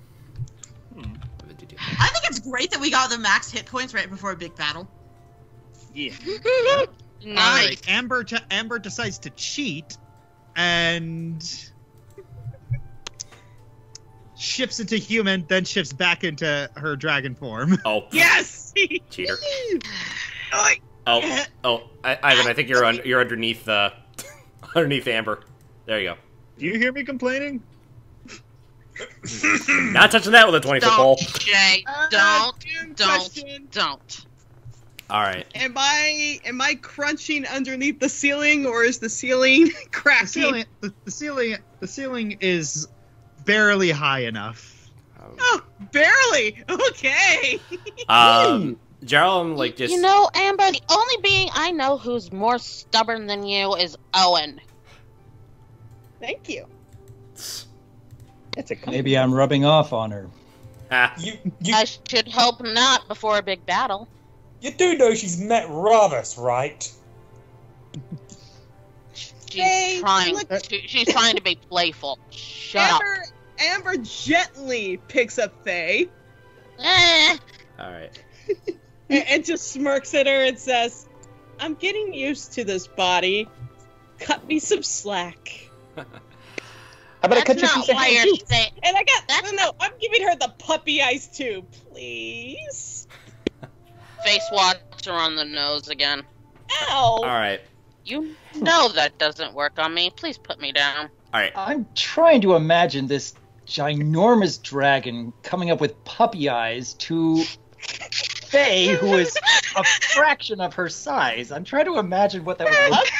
S7: I think it's great that we got the max hit points right before a big battle.
S1: Yeah.
S3: Nice.
S1: Amber decides to cheat and shifts into human, then shifts back into her dragon form.
S2: Oh.
S5: Yes!
S2: Cheater. Ivan, I think you're underneath underneath Amber. There you go.
S6: Do you hear me complaining?
S2: Not touching that with a 20-foot pole.
S3: Jay. Don't.
S2: All right.
S5: Am I crunching underneath the ceiling, or is the ceiling cracking?
S1: The ceiling is barely high enough.
S5: Oh, barely. Okay.
S2: Gerald, like, just...
S3: You know, Amber, the only being I know who's more stubborn than you is Owen.
S5: Thank you.
S9: Maybe I'm rubbing off on her.
S3: I should hope not before a big battle.
S4: You do know she's met Ravus, right?
S3: She's trying to be playful. Shut up.
S5: Amber gently picks up Faye.
S2: Alright.
S5: And just smirks at her and says, I'm getting used to this body. Cut me some slack.
S8: How about I cut you some
S5: slack? And I got... No, I'm giving her the puppy eyes too, please.
S3: Face watcher on the nose again.
S5: Ow!
S2: Alright.
S3: You know that doesn't work on me. Please put me down.
S2: Alright.
S9: I'm trying to imagine this ginormous dragon coming up with puppy eyes to Faye, who is a fraction of her size. I'm trying to imagine what that would look like.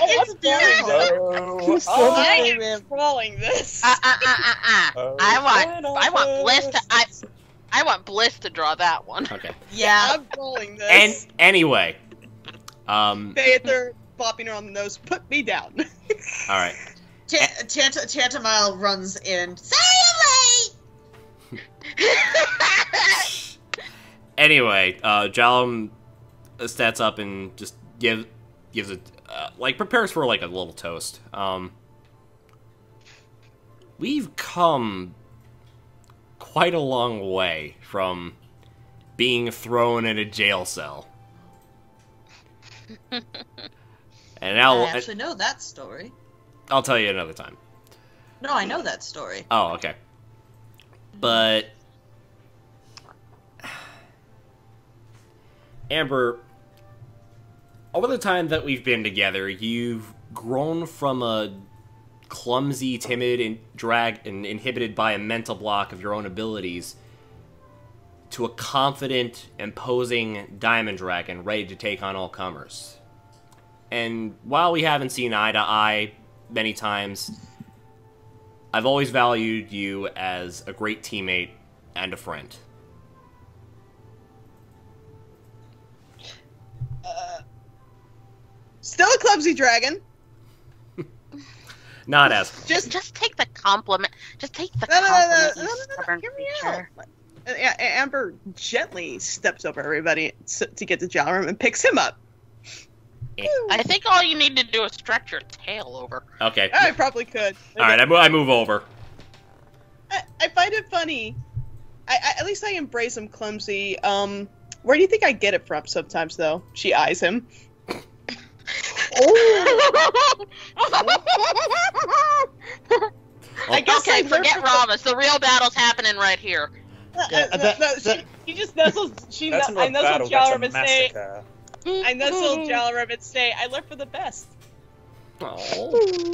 S5: It's beautiful. I am crawling this.
S3: I want Bliss to draw that one.
S2: Okay.
S5: Yeah, I'm rolling this.
S2: Anyway.
S5: Faether bopping her on the nose. Put me down.
S2: Alright.
S7: Tantamile runs in. Sorry,
S2: Anyway, Jalum stats up and just gives it, prepares for, like, a little toast. We've come quite a long way from being thrown in a jail cell. And now
S7: I actually know that story.
S2: I'll tell you another time.
S7: No, I know that story.
S2: Oh, okay. But Amber, over the time that we've been together, you've grown from a clumsy, timid, and inhibited by a mental block of your own abilities to a confident, imposing diamond dragon ready to take on all comers. And while we haven't seen eye to eye many times, I've always valued you as a great teammate and a friend.
S5: Still a clumsy dragon.
S2: Not as
S3: just take the compliment. Just take the compliment.
S5: No. Hear me out. Amber gently steps over everybody to get to Jalrum and picks him up.
S3: I think all you need to do is stretch your tail over.
S2: Okay.
S5: I probably could.
S2: Alright, I move over.
S5: I find it funny. At least I embrace him clumsy. Where do you think I get it from sometimes, though? She eyes him.
S3: I guess okay, forget Ramas. The real battle's happening right here.
S5: She just nuzzles. I nuzzle Jalrum and say. I nuzzle Jalrum and say, I look for the best.
S2: Oh.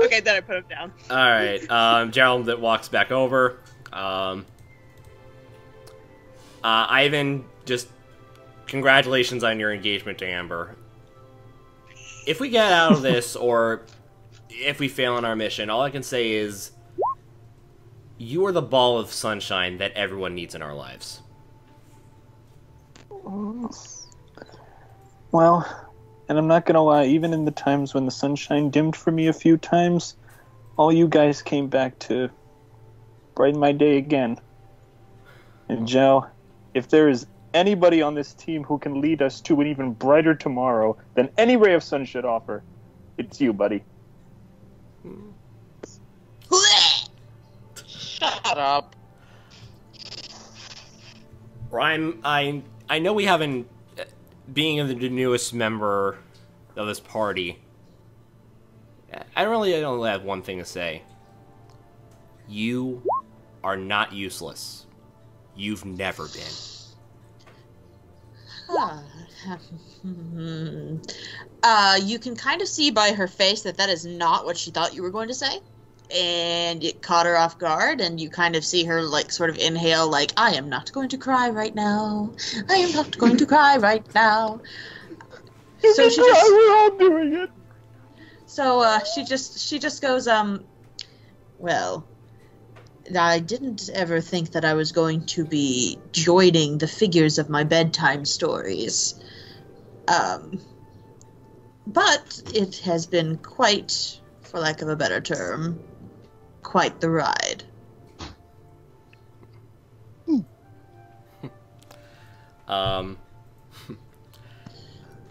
S5: Okay, then I put him down.
S2: Alright, Jalrum that walks back over. Ivan, just congratulations on your engagement to Amber. If we get out of this, or if we fail in our mission, all I can say is you are the ball of sunshine that everyone needs in our lives.
S8: Well, and I'm not gonna lie, even in the times when the sunshine dimmed for me a few times, all you guys came back to brighten my day again. And Joe, if there is anybody on this team who can lead us to an even brighter tomorrow than any ray of sun should offer, it's you, buddy.
S3: Shut up.
S2: Ryan, I know we haven't, being the newest member of this party, I only have one thing to say. You are not useless. You've never been.
S7: You can kind of see by her face that is not what she thought you were going to say. and it caught her off guard, and you kind of see her, like, sort of inhale, like, I am not going to cry right now. I am not going to cry right now. So she just...
S6: We're all doing it.
S7: So, she just goes, well, I didn't ever think that I was going to be joining the figures of my bedtime stories. But it has been quite, for lack of a better term, quite the ride.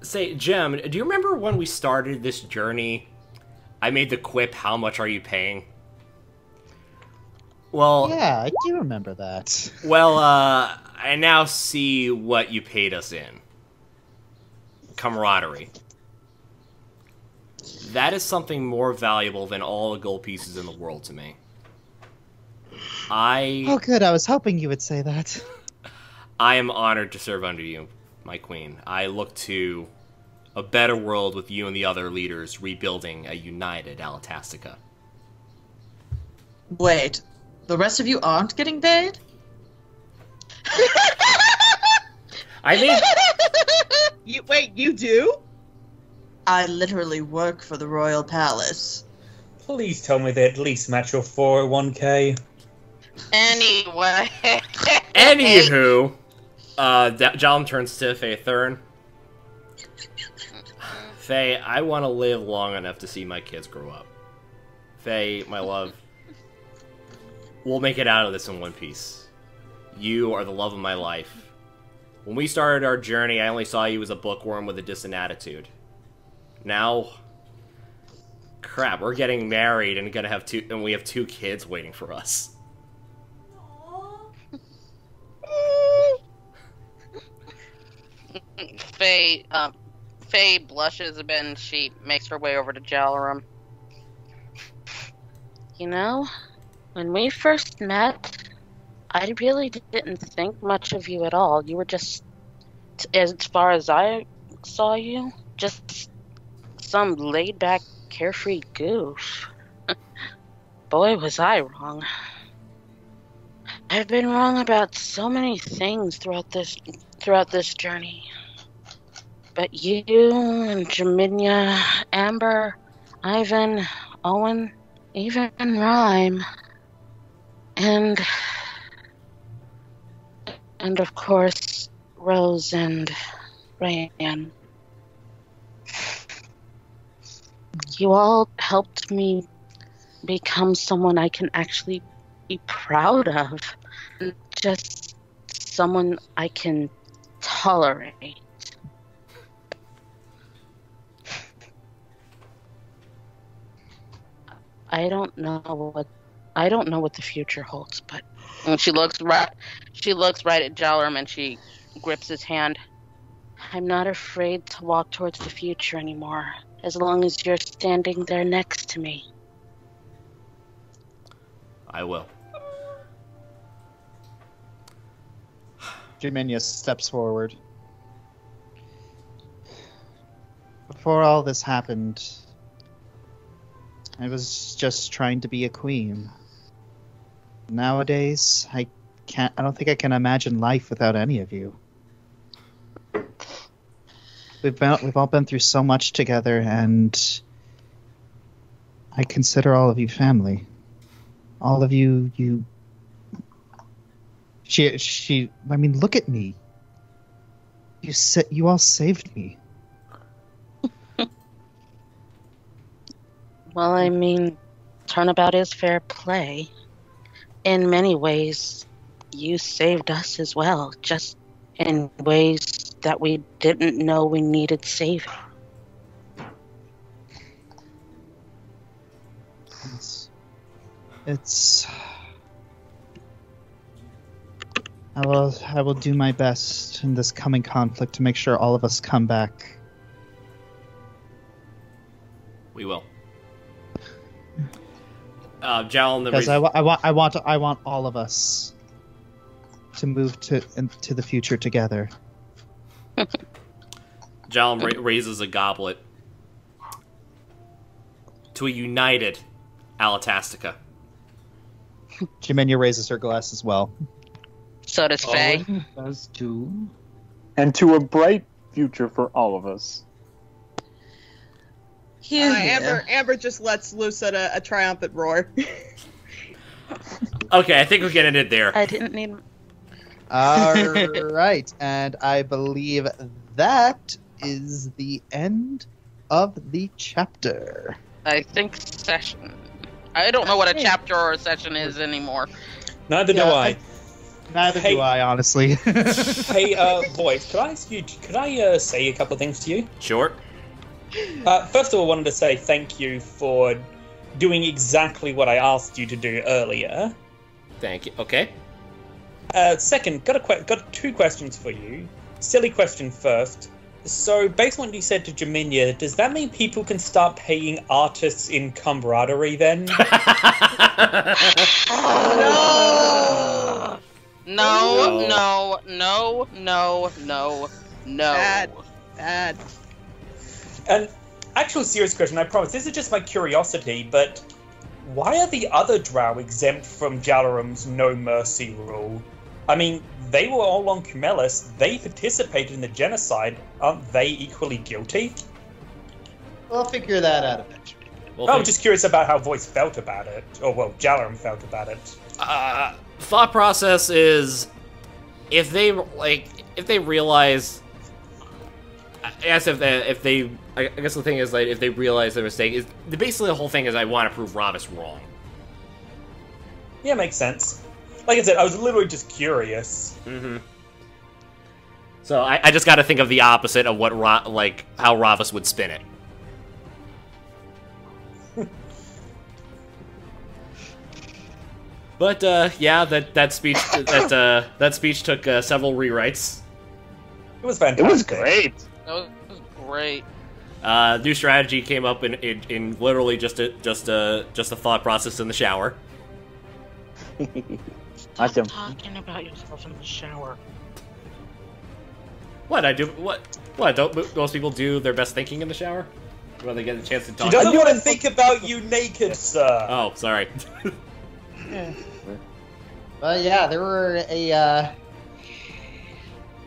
S2: Say, Jem, do you remember when we started this journey? I made the quip, how much are you paying? Well...
S1: Yeah, I do remember that.
S2: Well, I now see what you paid us in. Camaraderie. That is something more valuable than all the gold pieces in the world to me.
S1: Oh, good. I was hoping you would say that.
S2: I am honored to serve under you, my queen. I look to a better world with you and the other leaders rebuilding a united Alatastica.
S7: Wait, the rest of you aren't getting paid?
S2: I mean...
S5: Wait, you do?
S7: I literally work for the Royal Palace.
S4: Please tell me they at least match your 401k.
S3: Anyway.
S2: Anywho, John turns to Faye Thurn. Faye, I want to live long enough to see my kids grow up. Faye, my love, we'll make it out of this in one piece. You are the love of my life. When we started our journey, I only saw you as a bookworm with a distant attitude. Now, crap, we're getting married and we have 2 kids waiting for us.
S3: Faye blushes a bit and she makes her way over to Jalarum. You know, when we first met, I really didn't think much of you at all. You were just, as far as I saw you, just some laid-back, carefree goof. Boy, was I wrong. I've been wrong about so many things throughout this journey. But you and Jaminia, Amber, Ivan, Owen, even Rhyme, and of course, Rose and Rayan. You all helped me become someone I can actually be proud of. Just someone I can tolerate. I don't know what the future holds, but and she looks right at Jalarum and she grips his hand. I'm not afraid to walk towards the future anymore, as long as you're standing there next to me.
S2: I will.
S1: Jaminia steps forward. Before all this happened, I was just trying to be a queen. Nowadays, I don't think I can imagine life without any of you. We've all been through so much together, and I consider all of you family. All of you. I mean, look at me. You all saved me.
S3: Well, I mean, turnabout is fair play. In many ways, you saved us as well, just in ways that we didn't know we needed saving.
S1: It's I will do my best in this coming conflict to make sure all of us come back.
S2: We will. Jalen,
S1: because I want all of us to move into the future together.
S2: Jalen raises a goblet to a united Alatastica.
S1: Jiminia raises her glass as well.
S3: So does Faye.
S9: Does too.
S8: And to a bright future for all of us.
S5: Amber just lets loose at a triumphant roar.
S2: Okay, I think we can end it there.
S3: I didn't need.
S1: Alright, and I believe that is the end of the chapter.
S3: I think session. I don't know what a chapter or a session is anymore.
S4: Neither do I.
S1: Neither do I, honestly.
S4: Hey, boys, could I say a couple of things to you?
S2: Sure.
S4: First of all, I wanted to say thank you for doing exactly what I asked you to do earlier.
S2: Thank you. Okay.
S4: Second, got two questions for you. Silly question first. So, based on what you said to Jaminia, does that mean people can start paying artists in camaraderie then?
S3: No.
S5: Bad.
S4: An actual serious question, I promise. This is just my curiosity, but why are the other drow exempt from Jalarum's no mercy rule? I mean, they were all on Cumelis. They participated in the genocide. Aren't they equally guilty?
S1: We'll figure that out eventually.
S4: I'm just curious about how Voice felt about it. Or, well, Jalarum felt about it.
S2: Thought process is, if they realize, I guess the thing is, like, if they realize their mistake, is basically the whole thing is I want to prove Ravis wrong.
S4: Yeah, makes sense. Like I said, I was literally just curious.
S2: Mm-hmm. So I just got to think of the opposite of what how Ravis would spin it. But yeah, that speech that speech took several rewrites.
S4: It was fantastic.
S8: It was great.
S3: That was great.
S2: New strategy came up in literally just a thought process in the shower.
S8: Awesome.
S3: Talking about yourself in the shower.
S2: What I do? What? Don't most people do their best thinking in the shower when they get a chance to talk?
S4: She doesn't want to think about you naked, sir.
S2: Oh, sorry.
S1: Yeah. But yeah, there were a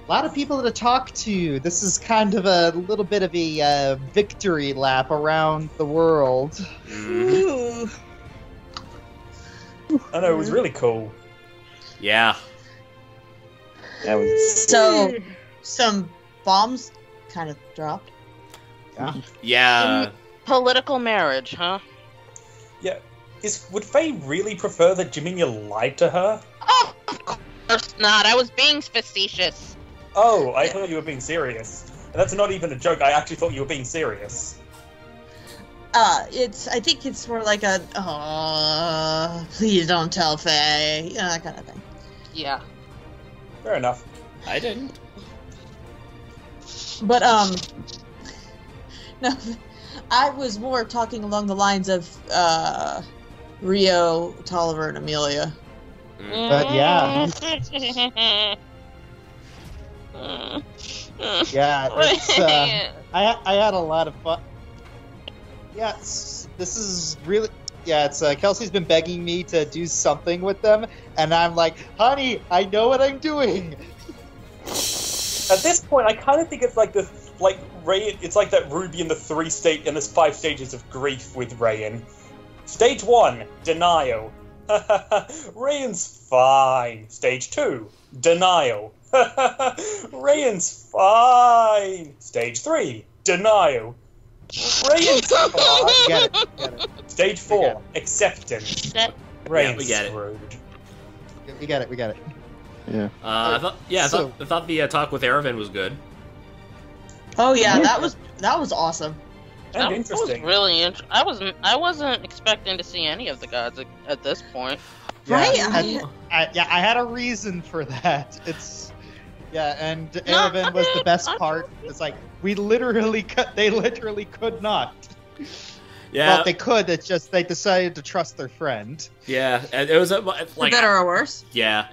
S1: lot of people to talk to. This is kind of a little bit of a victory lap around the world.
S5: Ooh.
S4: I know, it was really cool.
S2: Yeah.
S8: That was...
S7: So, some bombs kind of dropped.
S2: Yeah.
S3: Political marriage, huh?
S4: Yeah. Would Faye really prefer that Jaminia lied to her?
S3: Oh, of course not. I was being facetious.
S4: Oh, I thought you were being serious. And that's not even a joke. I actually thought you were being serious.
S7: I think it's more like a, please don't tell Faye, that kind of thing.
S3: Yeah.
S4: Fair enough.
S2: I didn't.
S7: But, no, I was more talking along the lines of, Rio, Tolliver, and Amelia.
S1: But yeah. Yeah, it's, I had a lot of fun. Yeah, this is really... Yeah, it's Kelsey's been begging me to do something with them, and I'm like, honey, I know what I'm doing.
S4: At this point, I kind of think it's like this, like Rayan. It's like that Ruby in the 5 stages of grief with Rayan. Stage 1, denial. Rayan's fine. Stage 2, denial. Rayan's fine. Stage 3, denial. Rayan's fine.
S1: Get it.
S4: Stage 4, acceptance. Rayan's
S2: we get it.
S4: screwed.
S1: We got it.
S8: Yeah.
S2: I thought the talk with Erevan was good.
S7: Oh yeah, that was awesome.
S4: And
S3: That
S4: interesting.
S3: was really interesting. I wasn't expecting to see any of the gods at this point.
S7: Right?
S1: I had a reason for that. And Erevan was the best part. It's like, they literally could not.
S2: Yeah.
S1: Well, they could, it's just they decided to trust their friend.
S2: Yeah, and it was
S7: For better or worse.
S2: Yeah.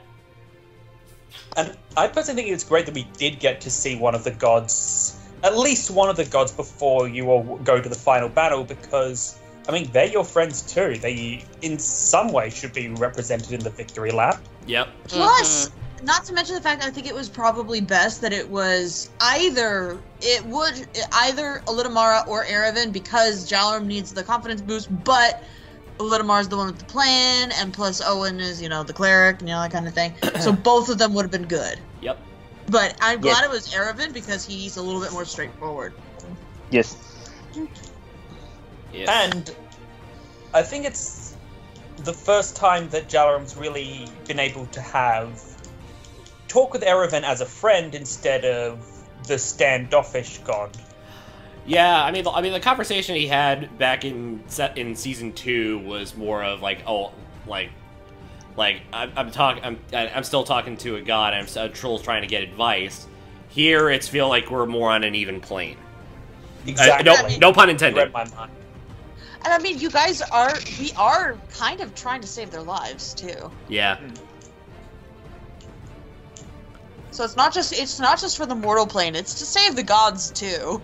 S4: And I personally think it's great that we did get to see one of the gods, at least one of the gods, before you all go to the final battle, because I mean, they're your friends too. They, in some way, should be represented in the victory lap.
S2: Yep.
S7: Plus, not to mention the fact that I think it was probably best that it was either Olitamara or Erevan, because Jalarum needs the confidence boost, but Olitamara's the one with the plan, and plus Owen is, the cleric, and that kind of thing. So both of them would have been good.
S2: Yep.
S7: But I'm glad it was Erevan because he's a little bit more straightforward.
S8: Yes.
S2: Yes.
S4: And I think it's the first time that Jalarum's really been able to talk with Erevan as a friend instead of the standoffish god.
S2: Yeah, I mean, the conversation he had back in season 2 was more of like, I'm still talking to a god, and a troll's trying to get advice. Here, it's feel like we're more on an even plane.
S4: Exactly.
S2: No pun intended.
S4: Read my mind.
S7: And I mean, we are kind of trying to save their lives too.
S2: Yeah.
S7: So it's not just for the mortal plane, it's to save the gods too.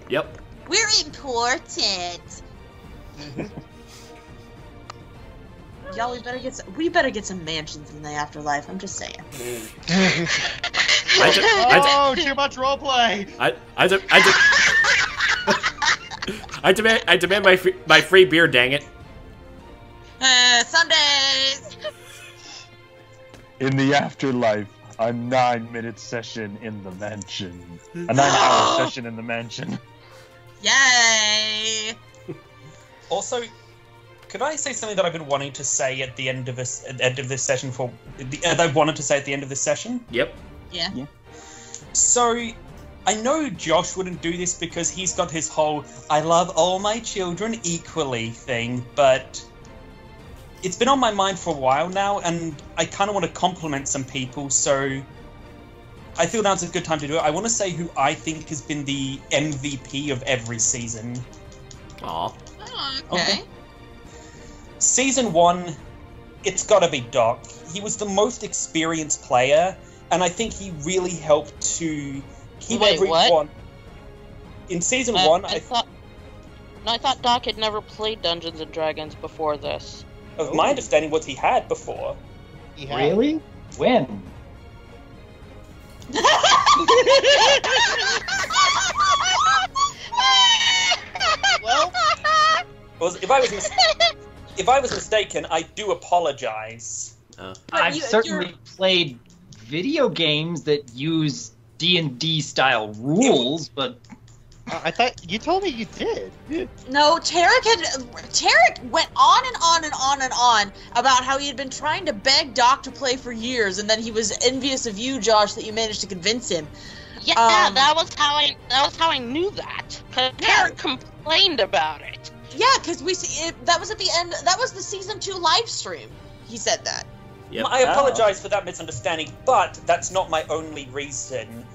S2: Yep.
S7: We're important. Y'all, we better get some mansions in the afterlife. I'm just saying.
S1: Too much roleplay.
S2: I demand my free beer. Dang it.
S7: Sundays.
S8: In the afterlife, a 9-minute session in the mansion. A 9-hour session in the mansion.
S7: Yay!
S4: Also, could I say something that I've been wanting to say at the end of this session I've wanted to say at the end of this session?
S2: Yep.
S7: Yeah.
S4: So, I know Josh wouldn't do this because he's got his whole I love all my children equally thing, but it's been on my mind for a while now, and I kind of want to compliment some people, so I feel now's a good time to do it. I want to say who I think has been the MVP of every season.
S2: Aw.
S7: Oh, okay.
S4: Season 1, it's gotta be Doc. He was the most experienced player, and I think he really helped to keep everyone...
S3: What?
S4: In Season 1,
S3: I thought Doc had never played Dungeons & Dragons before this.
S4: Of my understanding was he had before.
S9: Really? When?
S4: Well, if I was mistaken, I do apologize.
S9: I've certainly played video games that use D&D style rules, but
S1: I thought you told me you did.
S7: No, Tarek went on and on and on and on about how he had been trying to beg Doc to play for years, and then he was envious of you, Josh, that you managed to convince him.
S3: Yeah, that was how I knew that. Cause Tarek complained about it.
S7: Yeah, because that was at the end. That was the season 2 live stream. He said that.
S2: Yep.
S4: I apologize for that misunderstanding, but that's not my only reason.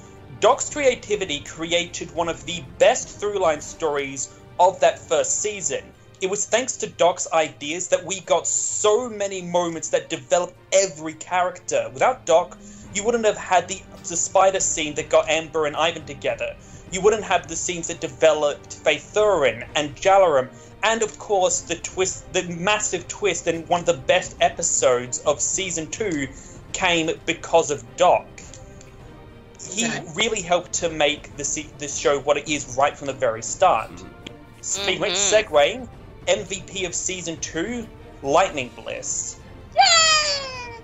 S4: Doc's creativity created one of the best throughline stories of that first season. It was thanks to Doc's ideas that we got so many moments that developed every character. Without Doc, you wouldn't have had the spider scene that got Amber and Ivan together. You wouldn't have the scenes that developed Faethurin and Jalarum, and of course the massive twist in one of the best episodes of Season 2 came because of Doc. He really helped to make this show what it is right from the very start. Segueing, MVP of Season 2, Lightning Bliss.
S7: Yay!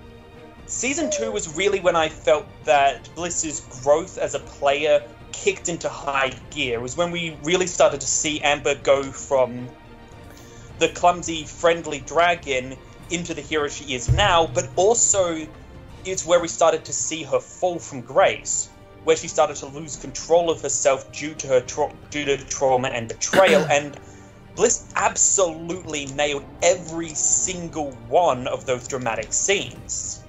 S4: Season 2 was really when I felt that Bliss's growth as a player kicked into high gear. It was when we really started to see Amber go from the clumsy, friendly dragon into the hero she is now, but also it's where we started to see her fall from grace, where she started to lose control of herself due to trauma and betrayal, and Bliss absolutely nailed every single one of those dramatic scenes.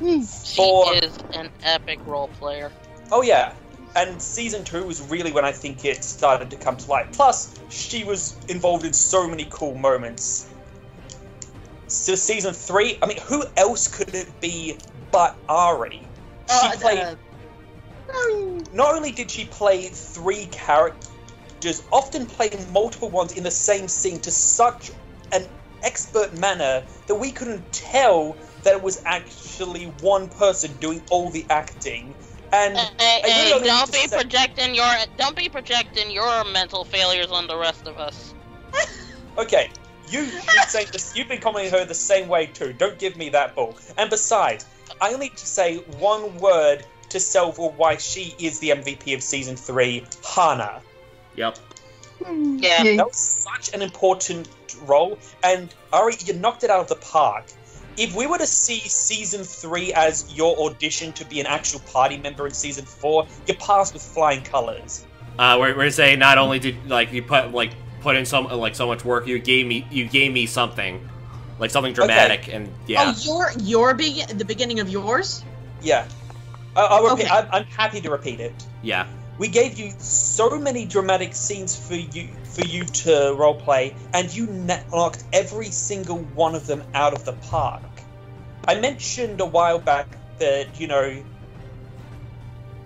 S3: She is an epic role player.
S4: Oh yeah, and Season 2 was really when I think it started to come to light. Plus, she was involved in so many cool moments. So Season 3, I mean, who else could it be but Ari? She played... Not only did she play 3 actors often play multiple ones in the same scene to such an expert manner that we couldn't tell that it was actually one person doing all the acting. And
S3: don't be projecting your mental failures on the rest of us.
S4: Okay, you've been commenting her the same way too. Don't give me that bull. And besides, I only need to say one word to Selva why she is the MVP of season 3, Hana.
S2: Yep.
S3: Yeah.
S4: That was such an important role, and Ari, you knocked it out of the park. If we were to see season 3 as your audition to be an actual party member in season 4, you passed with flying colors.
S2: We're saying not only did you put in so much work, you gave me something, like something dramatic, and yeah.
S7: Oh, the beginning of yours?
S4: Yeah. I'll repeat.
S7: Okay.
S4: I'm happy to repeat it.
S2: Yeah.
S4: We gave you so many dramatic scenes for you to roleplay, and you knocked every single one of them out of the park. I mentioned a while back that,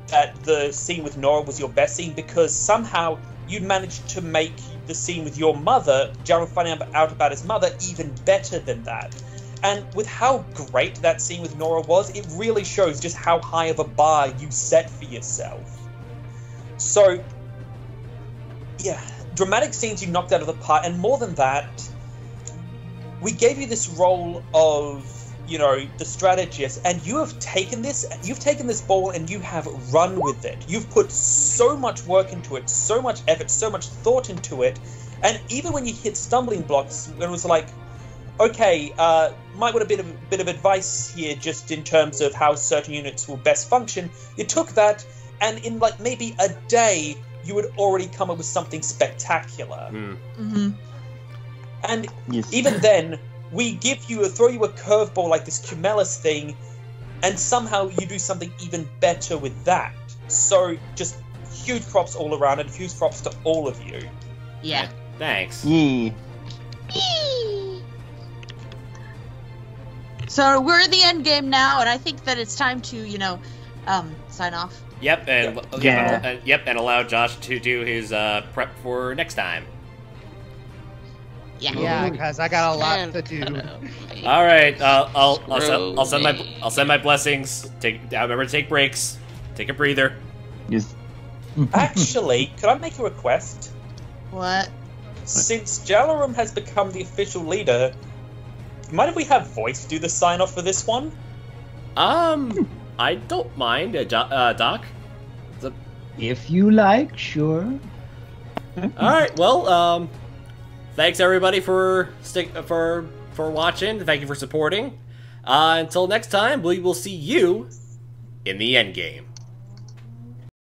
S4: that the scene with Nora was your best scene because somehow you managed to make the scene with your mother, Jaron finding out about his mother, even better than that. And with how great that scene with Nora was, it really shows just how high of a bar you set for yourself. So, yeah, dramatic scenes you knocked out of the park, and more than that, we gave you this role of, the strategist, and you've taken this ball and you have run with it. You've put so much work into it, so much effort, so much thought into it, and even when you hit stumbling blocks, it was like, okay, might want a bit of advice here just in terms of how certain units will best function. You took that, and in maybe a day, you would already come up with something spectacular.
S7: Mm-hmm.
S4: And even then, we throw you a curveball like this Cumulus thing, and somehow you do something even better with that. So, just huge props all around, and huge props to all of you.
S7: Yeah.
S2: Thanks.
S6: Yeah.
S7: So we're in the end game now, and I think that it's time to, sign off.
S2: Yep, and allow Josh to do his prep for next time.
S7: Yeah.
S1: Yeah, because I got a lot to do.
S2: All right, I'll send my blessings. Remember to take breaks. Take a breather.
S6: Yes.
S4: Actually, could I make a request?
S7: What?
S4: Since Jalarum has become the official leader, mind if we have Voice do the sign-off for this one?
S2: I don't mind, Doc.
S9: If you like, sure.
S2: Alright, well, thanks everybody for watching. Thank you for supporting. Until next time, we will see you in the endgame.